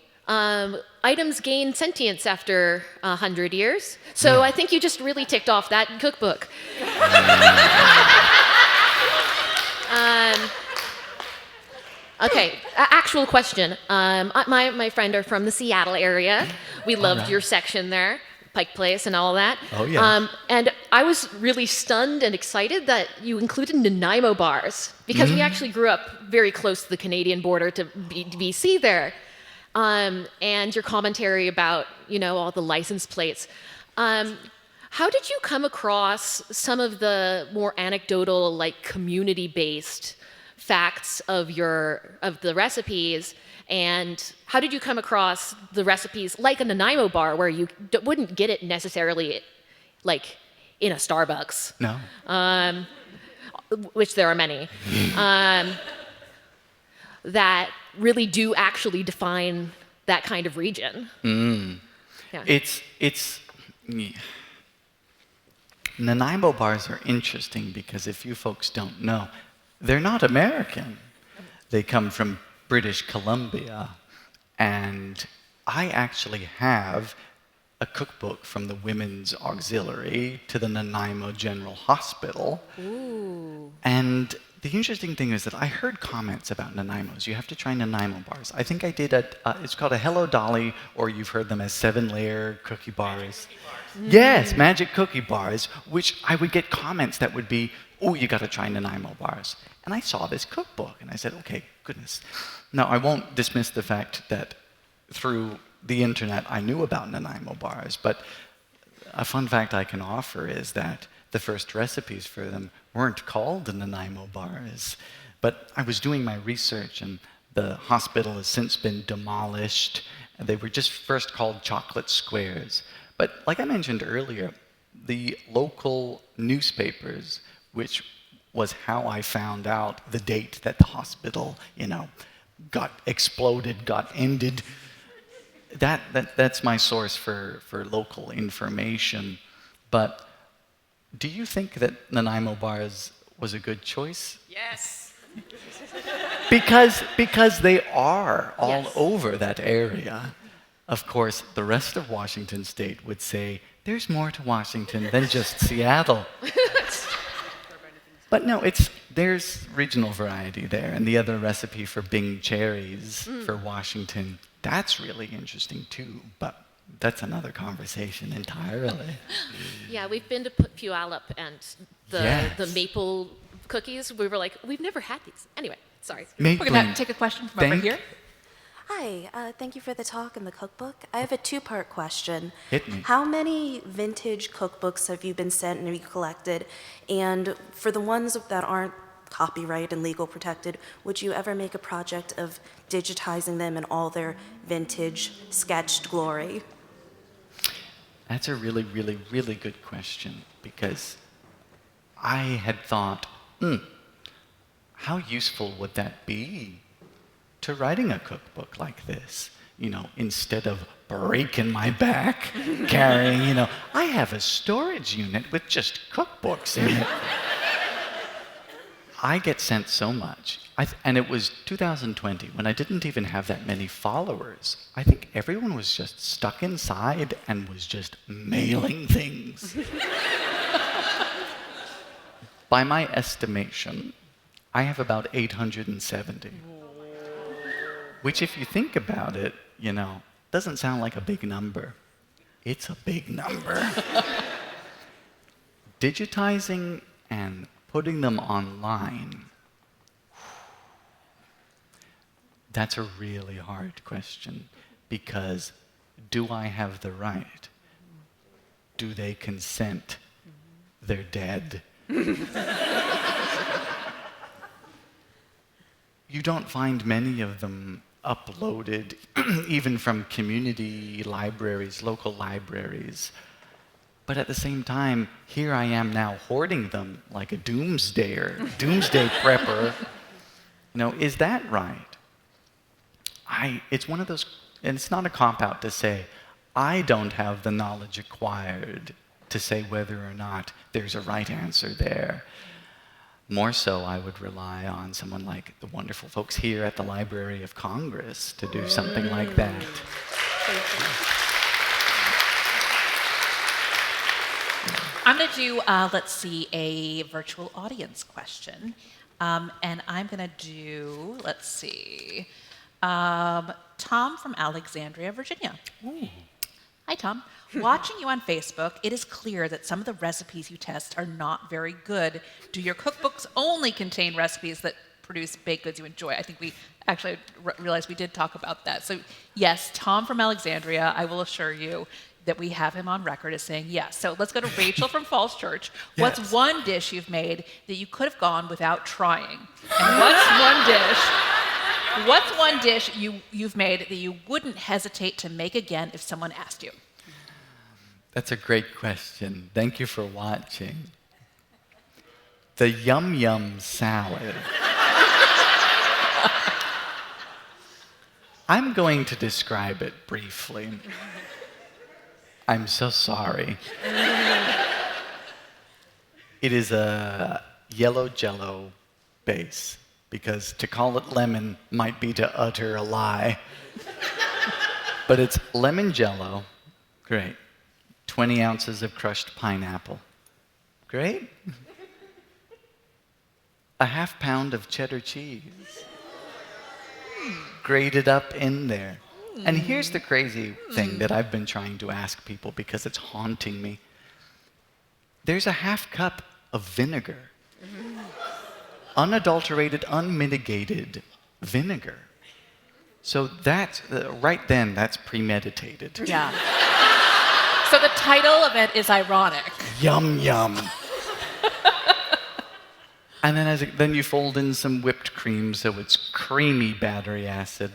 items gain sentience after 100 years. So I think you just really ticked off that cookbook. Okay, actual question. My friend are from the Seattle area. We loved your section there, Pike Place and all that. Oh, yeah. And I was really stunned and excited that you included Nanaimo bars, because we actually grew up very close to the Canadian border to BC there. And your commentary about, all the license plates. How did you come across some of the more anecdotal, community-based facts of the recipes? And how did you come across the recipes like a Nanaimo bar, where you wouldn't get it necessarily like in a Starbucks, No. which there are many, that really do actually define that kind of region. Yeah. It's Nanaimo bars are interesting because if you folks don't know, they're not American. They come from British Columbia. And I actually have a cookbook from the Women's Auxiliary to the Nanaimo General Hospital. Ooh. And the interesting thing is that I heard comments about Nanaimos. You have to try Nanaimo bars. I think I did it's called a Hello Dolly, or you've heard them as 7-layer cookie bars. Yes, magic cookie bars, which I would get comments that would be, oh, you got to try Nanaimo bars. And I saw this cookbook, and I said, okay, goodness. Now, I won't dismiss the fact that through the internet I knew about Nanaimo bars, but a fun fact I can offer is that the first recipes for them weren't called the Nanaimo bars. But I was doing my research, and the hospital has since been demolished. And they were just first called chocolate squares. But like I mentioned earlier, the local newspapers, which was how I found out the date that the hospital, got exploded, got ended. That's my source for local information. But do you think that Nanaimo bars was a good choice? Yes. Because they are all Yes. over that area. Of course, the rest of Washington State would say, there's more to Washington than just Seattle. But no, there's regional variety there. And the other recipe for Bing cherries for Washington, that's really interesting too. But that's another conversation entirely. Yeah, we've been to Puyallup, and the Yes. maple cookies, we were like, we've never had these. Anyway, sorry. We're going to take a question from over here. Hi, thank you for the talk and the cookbook. I have a two-part question. Hit me. How many vintage cookbooks have you been sent and have you collected? And for the ones that aren't copyright and legal protected, would you ever make a project of digitizing them in all their vintage sketched glory? That's a really, really, really good question, because I had thought, how useful would that be to writing a cookbook like this? Instead of breaking my back carrying, I have a storage unit with just cookbooks in it. I get sent so much. And it was 2020, when I didn't even have that many followers. I think everyone was just stuck inside and was just mailing things. By my estimation, I have about 870. Which, if you think about it, doesn't sound like a big number. It's a big number. Digitizing and putting them online, that's a really hard question, because do I have the right? Do they consent? They're dead. You don't find many of them uploaded, even from community libraries, local libraries. But at the same time, here I am now hoarding them like a doomsday prepper. Is that right? It's one of those, and it's not a cop-out to say, I don't have the knowledge acquired to say whether or not there's a right answer there. More so, I would rely on someone like the wonderful folks here at the Library of Congress to do something like that. I'm going to do, let's see, a virtual audience question. And I'm going to do, let's see, Tom from Alexandria, Virginia. Ooh. Hi, Tom. Watching you on Facebook, it is clear that some of the recipes you test are not very good. Do your cookbooks only contain recipes that produce baked goods you enjoy? I think we actually realized we did talk about that. So yes, Tom from Alexandria, I will assure you that we have him on record as saying yes. So let's go to Rachel from Falls Church. Yes. What's one dish you've made that you could have gone without trying? And what's one dish you've made that you wouldn't hesitate to make again if someone asked you? That's a great question. Thank you for watching. The Yum Yum salad. I'm going to describe it briefly. I'm so sorry. It is a yellow Jell-O base, because to call it lemon might be to utter a lie. But it's lemon Jell-O. Great. 20 ounces of crushed pineapple. Great. A half pound of cheddar cheese. Grated up in there. And here's the crazy thing that I've been trying to ask people because it's haunting me. There's a half cup of vinegar. Unadulterated, unmitigated vinegar. So that's, right then, that's premeditated. Yeah. So the title of it is ironic. Yum yum. And then then you fold in some whipped cream so it's creamy battery acid.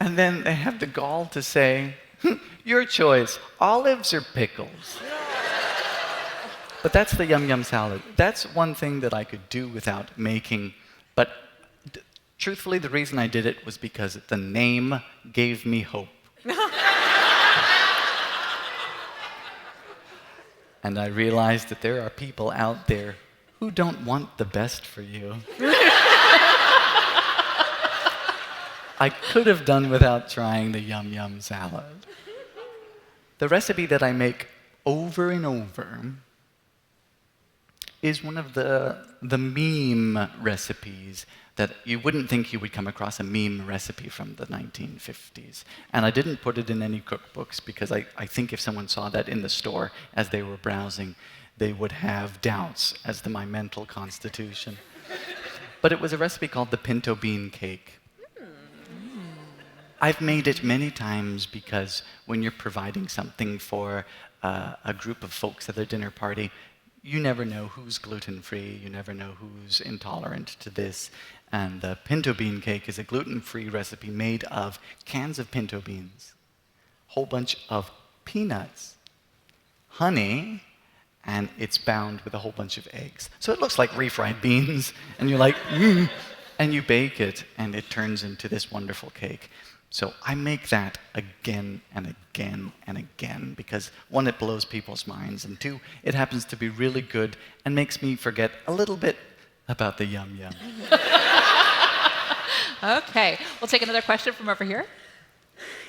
And then they have the gall to say, your choice, olives or pickles. But that's the Yum Yum salad. That's one thing that I could do without making. But truthfully, the reason I did it was because the name gave me hope. And I realized that there are people out there who don't want the best for you. I could have done without trying the Yum Yum salad. The recipe that I make over and over is one of the meme recipes that you wouldn't think you would come across a meme recipe from the 1950s. And I didn't put it in any cookbooks because I think if someone saw that in the store as they were browsing, they would have doubts as to my mental constitution. But it was a recipe called the pinto bean cake. I've made it many times because when you're providing something for a group of folks at their dinner party, you never know who's gluten-free, you never know who's intolerant to this. And the pinto bean cake is a gluten-free recipe made of cans of pinto beans, whole bunch of peanuts, honey, and it's bound with a whole bunch of eggs. So it looks like refried beans, and you're like, and you bake it, and it turns into this wonderful cake. So I make that again and again and again because, one, it blows people's minds, and two, it happens to be really good and makes me forget a little bit about the Yum Yum. Okay, we'll take another question from over here.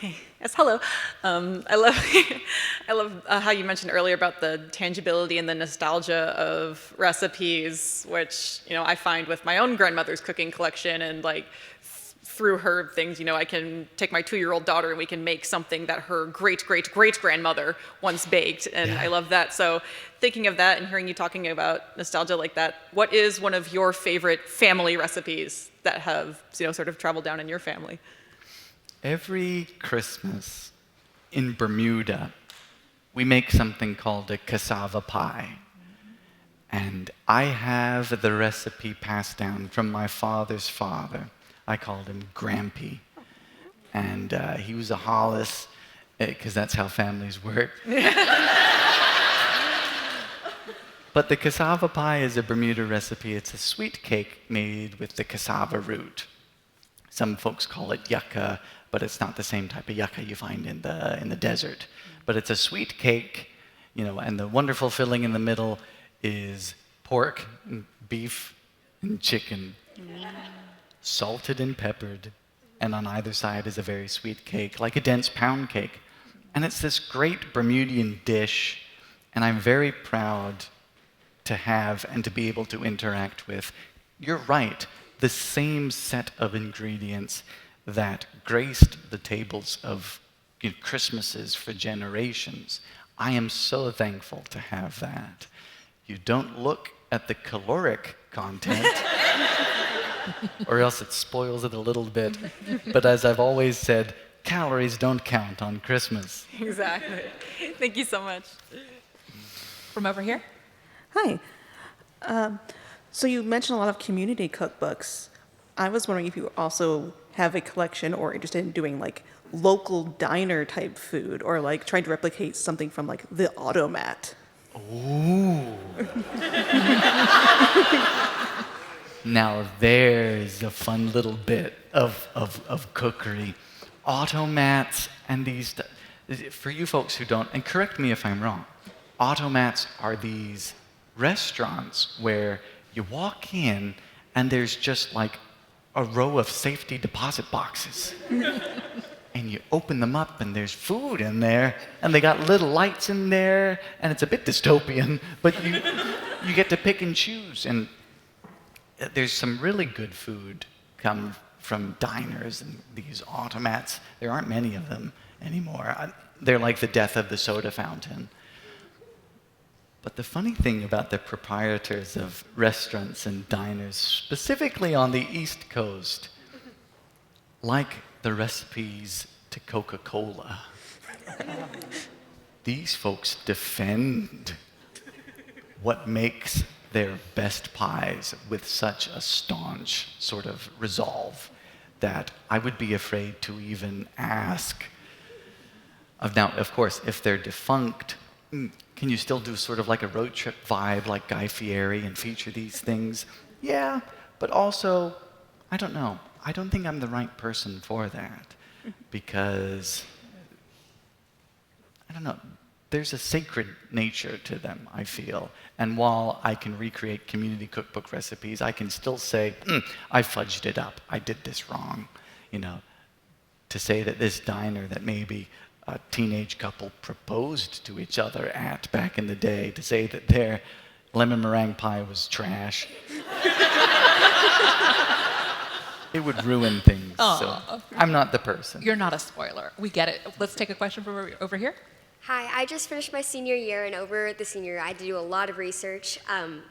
Yes, hello. I love how you mentioned earlier about the tangibility and the nostalgia of recipes, which I find with my own grandmother's cooking collection, and through her things, I can take my 2-year-old daughter and we can make something that her great-great-great-grandmother once baked, and yeah. I love that. So thinking of that and hearing you talking about nostalgia like that, what is one of your favorite family recipes that have sort of traveled down in your family? Every Christmas in Bermuda, we make something called a cassava pie. And I have the recipe passed down from my father's father. I called him Grampy. And he was a Hollis, because that's how families work. But the cassava pie is a Bermuda recipe. It's a sweet cake made with the cassava root. Some folks call it yucca, but it's not the same type of yucca you find in the desert. But it's a sweet cake, and the wonderful filling in the middle is pork, and beef, and chicken. Salted and peppered, and on either side is a very sweet cake, like a dense pound cake. And it's this great Bermudian dish, and I'm very proud to have and to be able to interact with, you're right, the same set of ingredients that graced the tables of Christmases for generations. I am so thankful to have that. You don't look at the caloric content, or else it spoils it a little bit. But as I've always said, calories don't count on Christmas. Exactly. Thank you so much. From over here. Hi. So you mentioned a lot of community cookbooks. I was wondering if you also have a collection or interested in doing local diner type food, or like trying to replicate something from like the automat? Ooh. Now there's a fun little bit of cookery. Automats and these, for you folks who don't, and correct me if I'm wrong, automats are these restaurants where you walk in and there's just like a row of safety deposit boxes. And you open them up and there's food in there and they got little lights in there and it's a bit dystopian, but you get to pick and choose. And there's some really good food come from diners and these automats. There aren't many of them anymore. They're like the death of the soda fountain. But the funny thing about the proprietors of restaurants and diners, specifically on the East Coast, like the recipes to Coca-Cola, these folks defend what makes their best pies with such a staunch sort of resolve that I would be afraid to even ask. Now, of course, if they're defunct, can you still do sort of like a road trip vibe like Guy Fieri and feature these things? Yeah, but also, I don't know. I don't think I'm the right person for that because, I don't know, there's a sacred nature to them, I feel. And while I can recreate community cookbook recipes, I can still say, I fudged it up. I did this wrong. You know, to say that this diner that maybe a teenage couple proposed to each other at back in the day, to say that their lemon meringue pie was trash. It would ruin things. So I'm not the person. You're not a spoiler. We get it. Let's take a question from over here. Hi, I just finished my senior year, and over the senior year, I had to do a lot of research.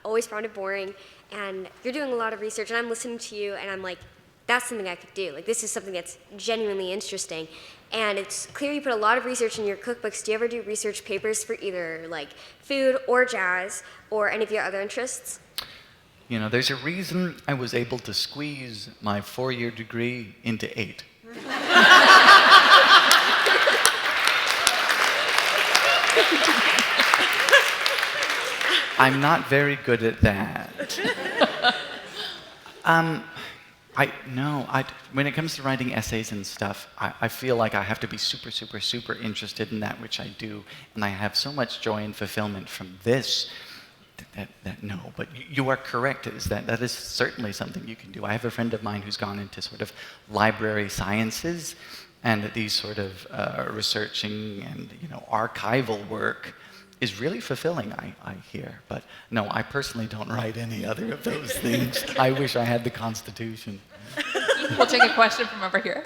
Always found it boring, and you're doing a lot of research, and I'm listening to you, and I'm like, that's something I could do. Like, this is something that's genuinely interesting. And it's clear you put a lot of research in your cookbooks. Do you ever do research papers for either, like, food or jazz or any of your other interests? You know, there's a reason I was able to squeeze my 4-year degree into 8. I'm not very good at that. When it comes to writing essays and stuff, I feel like I have to be super, super, super interested in that which I do, and I have so much joy and fulfillment from this that no. But you are correct, is that is certainly something you can do. I have a friend of mine who's gone into sort of library sciences, and these sort of researching and archival work is really fulfilling, I hear. But no, I personally don't write any other of those things. I wish I had the Constitution. We'll take a question from over here.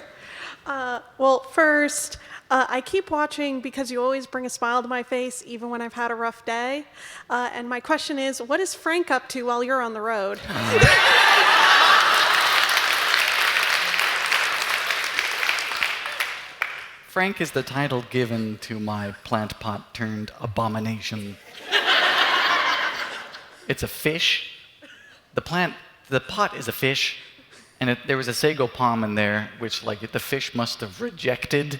Well, first, I keep watching because you always bring a smile to my face, even when I've had a rough day. And my question is, what is Frank up to while you're on the road? Frank is the title given to my plant pot turned abomination. It's a fish. The pot is a fish, and there was a sago palm in there, which the fish must have rejected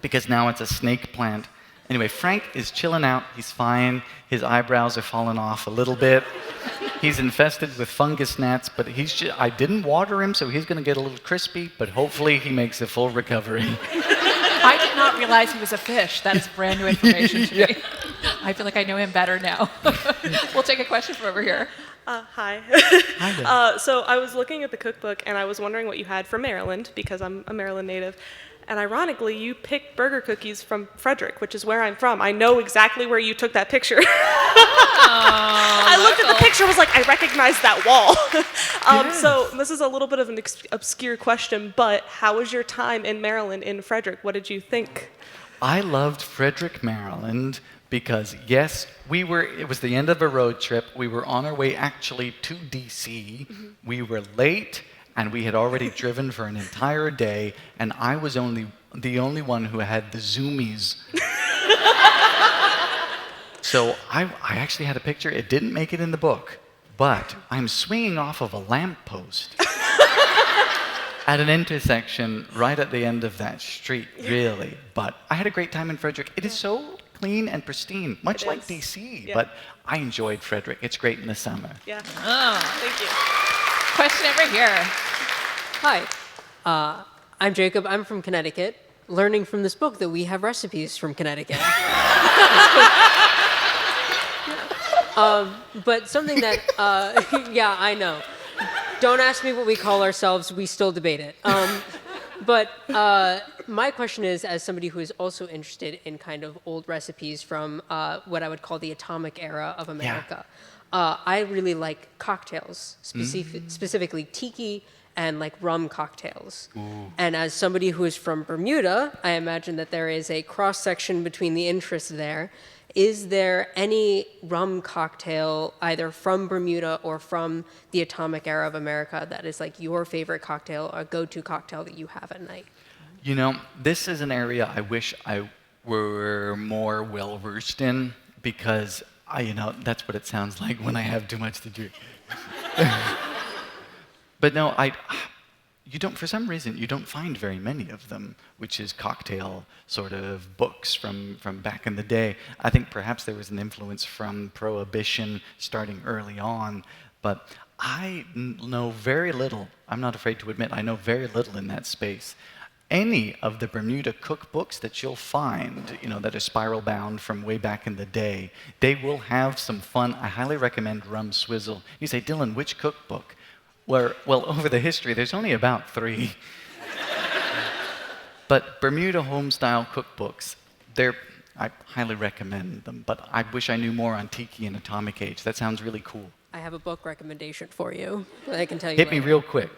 because now it's a snake plant. Anyway, Frank is chilling out. He's fine. His eyebrows are falling off a little bit. He's infested with fungus gnats, but I didn't water him, so he's going to get a little crispy, but hopefully he makes a full recovery. I did not realize he was a fish. That is brand new information to me. I feel like I know him better now. We'll take a question from over here. Hi. Hi there. So I was looking at the cookbook, and I was wondering what you had for Maryland, because I'm a Maryland native. And ironically, you picked burger cookies from Frederick, which is where I'm from. I know exactly where you took that picture. I looked at the picture, was like, I recognize that wall. Yes. So this is a little bit of an obscure question, but how was your time in Maryland, in Frederick? What did you think? I loved Frederick, Maryland, because yes, it was the end of a road trip. We were on our way actually to DC. Mm-hmm. We were late, and we had already driven for an entire day, and I was the only one who had the zoomies. So I actually had a picture. It didn't make it in the book, but I'm swinging off of a lamppost. at an intersection right at the end of that street, really. But I had a great time in Frederick. It is so clean and pristine, much like DC, Yeah. but I enjoyed Frederick. It's great in the summer. Yeah. Oh. Thank you. Question over here. Hi, I'm Jacob. I'm from Connecticut, learning from this book that we have recipes from Connecticut. But something that, yeah, I know. Don't ask me what we call ourselves. We still debate it. But my question is, as somebody who is also interested in kind of old recipes from what I would call the atomic era of America, I really like cocktails, specifically tiki and like rum cocktails. And as somebody who is from Bermuda, I imagine that there is a cross-section between the interests there. Is there any rum cocktail, either from Bermuda or from the atomic era of America, that is like your favorite cocktail or go-to cocktail that you have at night? You know, this is an area I wish I were more well-versed in, because that's what it sounds like when I have too much to drink. But no, for some reason, you don't find very many of them, which is cocktail sort of books from back in the day. I think perhaps there was an influence from Prohibition starting early on, but I know very little. I'm not afraid to admit I know very little in that space. Any of the Bermuda cookbooks that you'll find, that are spiral bound from way back in the day, they will have some fun. I highly recommend Rum Swizzle. You say, Dylan, which cookbook? Well, over the history, there's only about 3. But Bermuda home-style cookbooks, I highly recommend them. But I wish I knew more on Tiki and Atomic Age. That sounds really cool. I have a book recommendation for you that I can tell you Hit me later. real quick.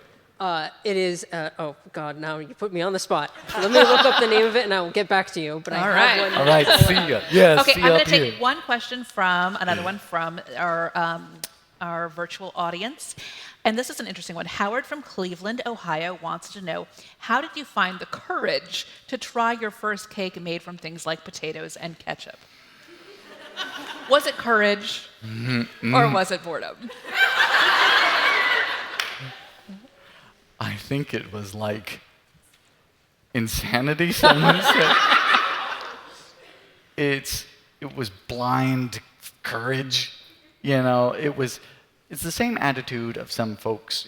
It is, oh God, now you put me on the spot. Let me look up the name of it and I will get back to you. But I All have right. one. All right, see ya. Yeah, Okay, see I'm ya going up to take here. one question from another one from our virtual audience. And this is an interesting one. Howard from Cleveland, Ohio wants to know, how did you find the courage to try your first cake made from things like potatoes and ketchup? Was it courage or was it boredom? I think it was like insanity, someone said. It was blind courage, It's the same attitude of some folks,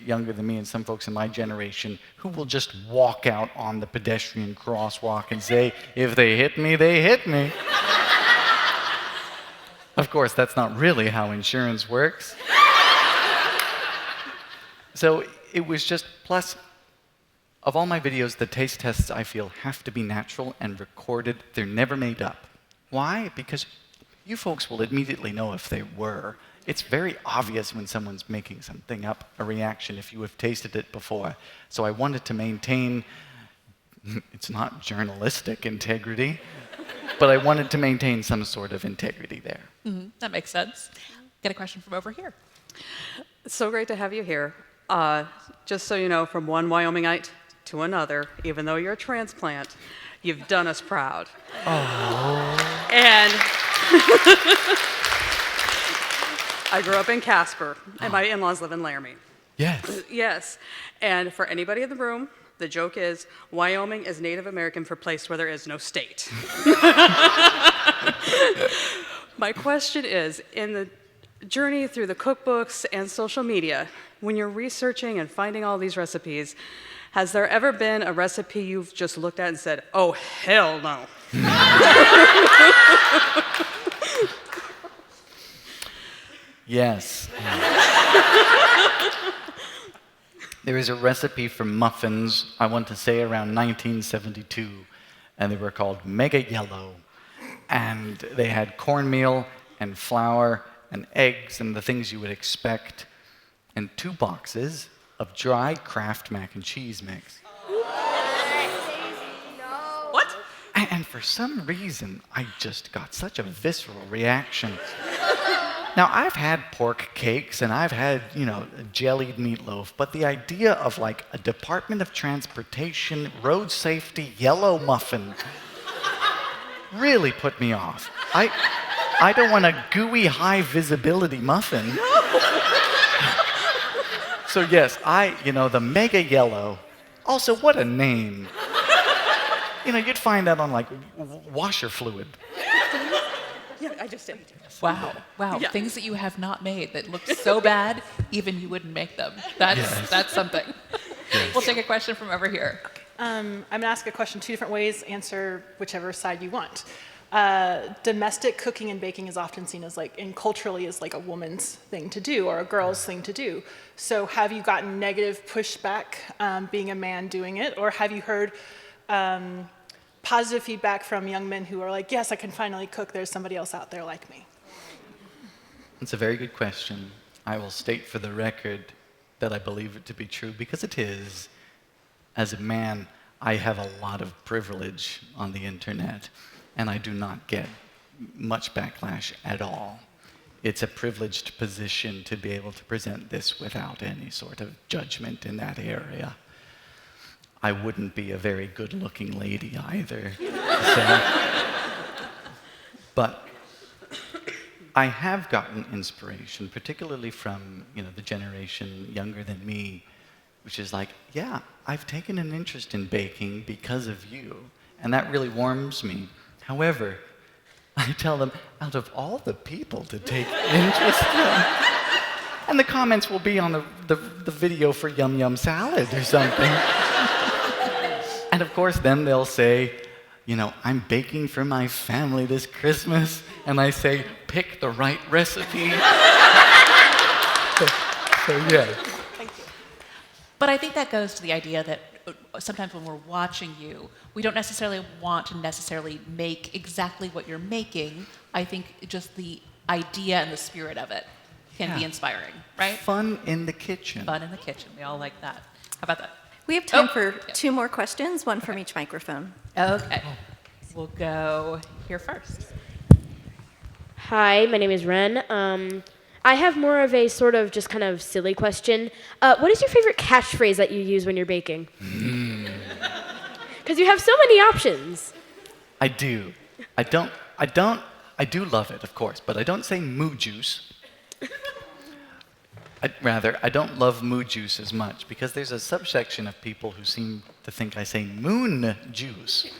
younger than me and some folks in my generation who will just walk out on the pedestrian crosswalk and say, if they hit me, they hit me. Of course, that's not really how insurance works. So it was just, plus, of all my videos, the taste tests, I feel, have to be natural and recorded. They're never made up. Why? Because you folks will immediately know if they were. It's very obvious when someone's making something up, a reaction, if you have tasted it before. So I wanted to maintain, it's not journalistic integrity, but I wanted to maintain some sort of integrity there. That makes sense. Get a question from over here. It's so great to have you here. Just so you know, from one Wyomingite to another, even though you're a transplant, you've done us proud. Oh. And I grew up in Casper, and my in-laws live in Laramie. Yes. Yes. And for anybody in the room, the joke is, Wyoming is Native American for place where there is no state. My question is, in the journey through the cookbooks and social media, when you're researching and finding all these recipes, has there ever been a recipe you've just looked at and said, oh, hell no? Yes. There is a recipe for muffins, I want to say around 1972, and they were called Mega Yellow. And they had cornmeal and flour and eggs and the things you would expect, and 2 boxes of dry Kraft mac and cheese mix. What? And for some reason, I just got such a visceral reaction. Now, I've had pork cakes and I've had, jellied meatloaf, but the idea of like a Department of Transportation, road safety, yellow muffin really put me off. I don't want a gooey, high visibility muffin. So yes, the mega yellow. Also, what a name. You'd find that on like washer fluid. Yeah, I just did. Wow. Yeah. Things that you have not made that look so bad, even you wouldn't make them. That's something. We'll take a question from over here. I'm going to ask a question 2 different ways, answer whichever side you want. Domestic cooking and baking is often seen as and culturally as like a woman's thing to do or a girl's thing to do. So have you gotten negative pushback being a man doing it, or have you heard positive feedback from young men who are like, yes, I can finally cook, there's somebody else out there like me? It's a very good question. I will state for the record that I believe it to be true because it is. As a man, I have a lot of privilege on the internet, and I do not get much backlash at all. It's a privileged position to be able to present this without any sort of judgment in that area. I wouldn't be a very good-looking lady either. But I have gotten inspiration, particularly from the generation younger than me, which is like, yeah, I've taken an interest in baking because of you, and that really warms me. However, I tell them, out of all the people to take interest in, and the comments will be on the video for Yum Yum Salad or something. And of course, then they'll say, I'm baking for my family this Christmas, and I say, pick the right recipe. so yeah. But I think that goes to the idea that sometimes when we're watching you, we don't necessarily want to make exactly what you're making. I think just the idea and the spirit of it can be inspiring, right? Fun in the kitchen. Fun in the kitchen. We all like that. How about that? We have time for 2 more questions, one from each microphone. Okay. We'll go here first. Hi, my name is Ren. I have more of a sort of just kind of silly question. What is your favorite catchphrase that you use when you're baking? Because you have so many options. I do. I do love it, of course, but I don't say moo juice. I don't love moo juice as much because there's a subsection of people who seem to think I say moon juice.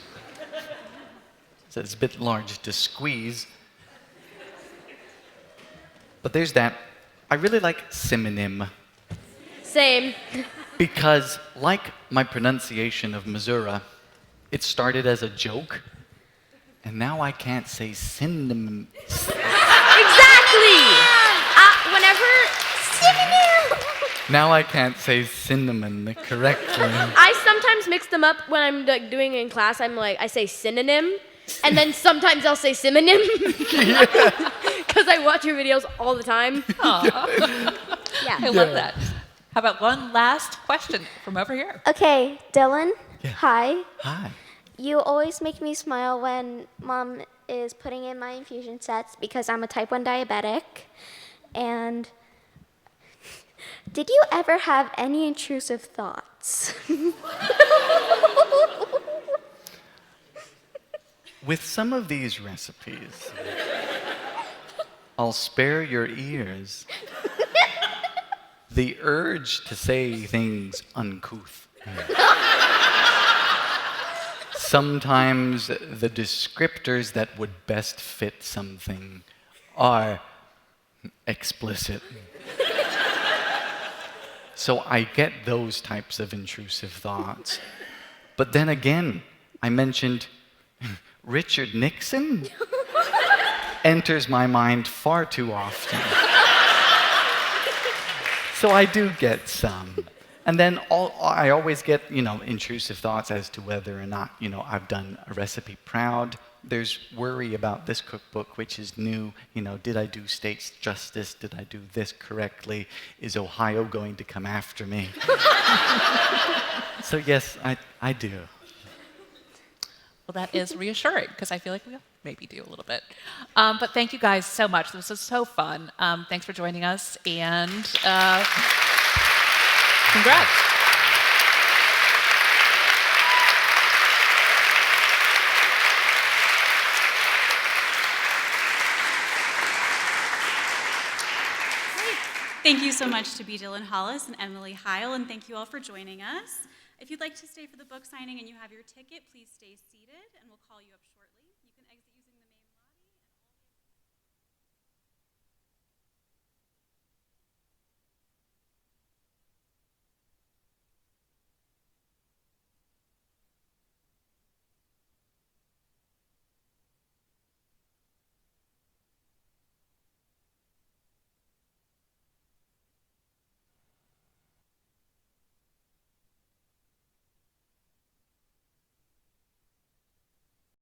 So it's a bit large to squeeze. But there's that. I really like synonym. Same. Because, like my pronunciation of Missouri, it started as a joke, and now I can't say synonym. Exactly! Now I can't say cinnamon correctly. I sometimes mix them up when I'm doing it in class. I say synonym, and then sometimes I'll say synonym. Because I watch your videos all the time. Yeah. I love that. How about one last question from over here? Okay, Dylan. Yeah. Hi. Hi. You always make me smile when Mom is putting in my infusion sets because I'm a type 1 diabetic. And did you ever have any intrusive thoughts? With some of these recipes, I'll spare your ears the urge to say things uncouth. Sometimes the descriptors that would best fit something are explicit. So I get those types of intrusive thoughts. But then again, I mentioned Richard Nixon enters my mind far too often. So I do get some. And then I always get, intrusive thoughts as to whether or not, I've done a recipe proud. There's worry about this cookbook, which is new. Did I do states justice? Did I do this correctly? Is Ohio going to come after me? So yes, I do. Well, that is reassuring because I feel like we maybe do a little bit. But thank you guys so much. This was so fun. Thanks for joining us, and congrats. Thank you so much to B. Dylan Hollis and Emily Heil, and thank you all for joining us. If you'd like to stay for the book signing and you have your ticket, please stay seated, and we'll call you up shortly.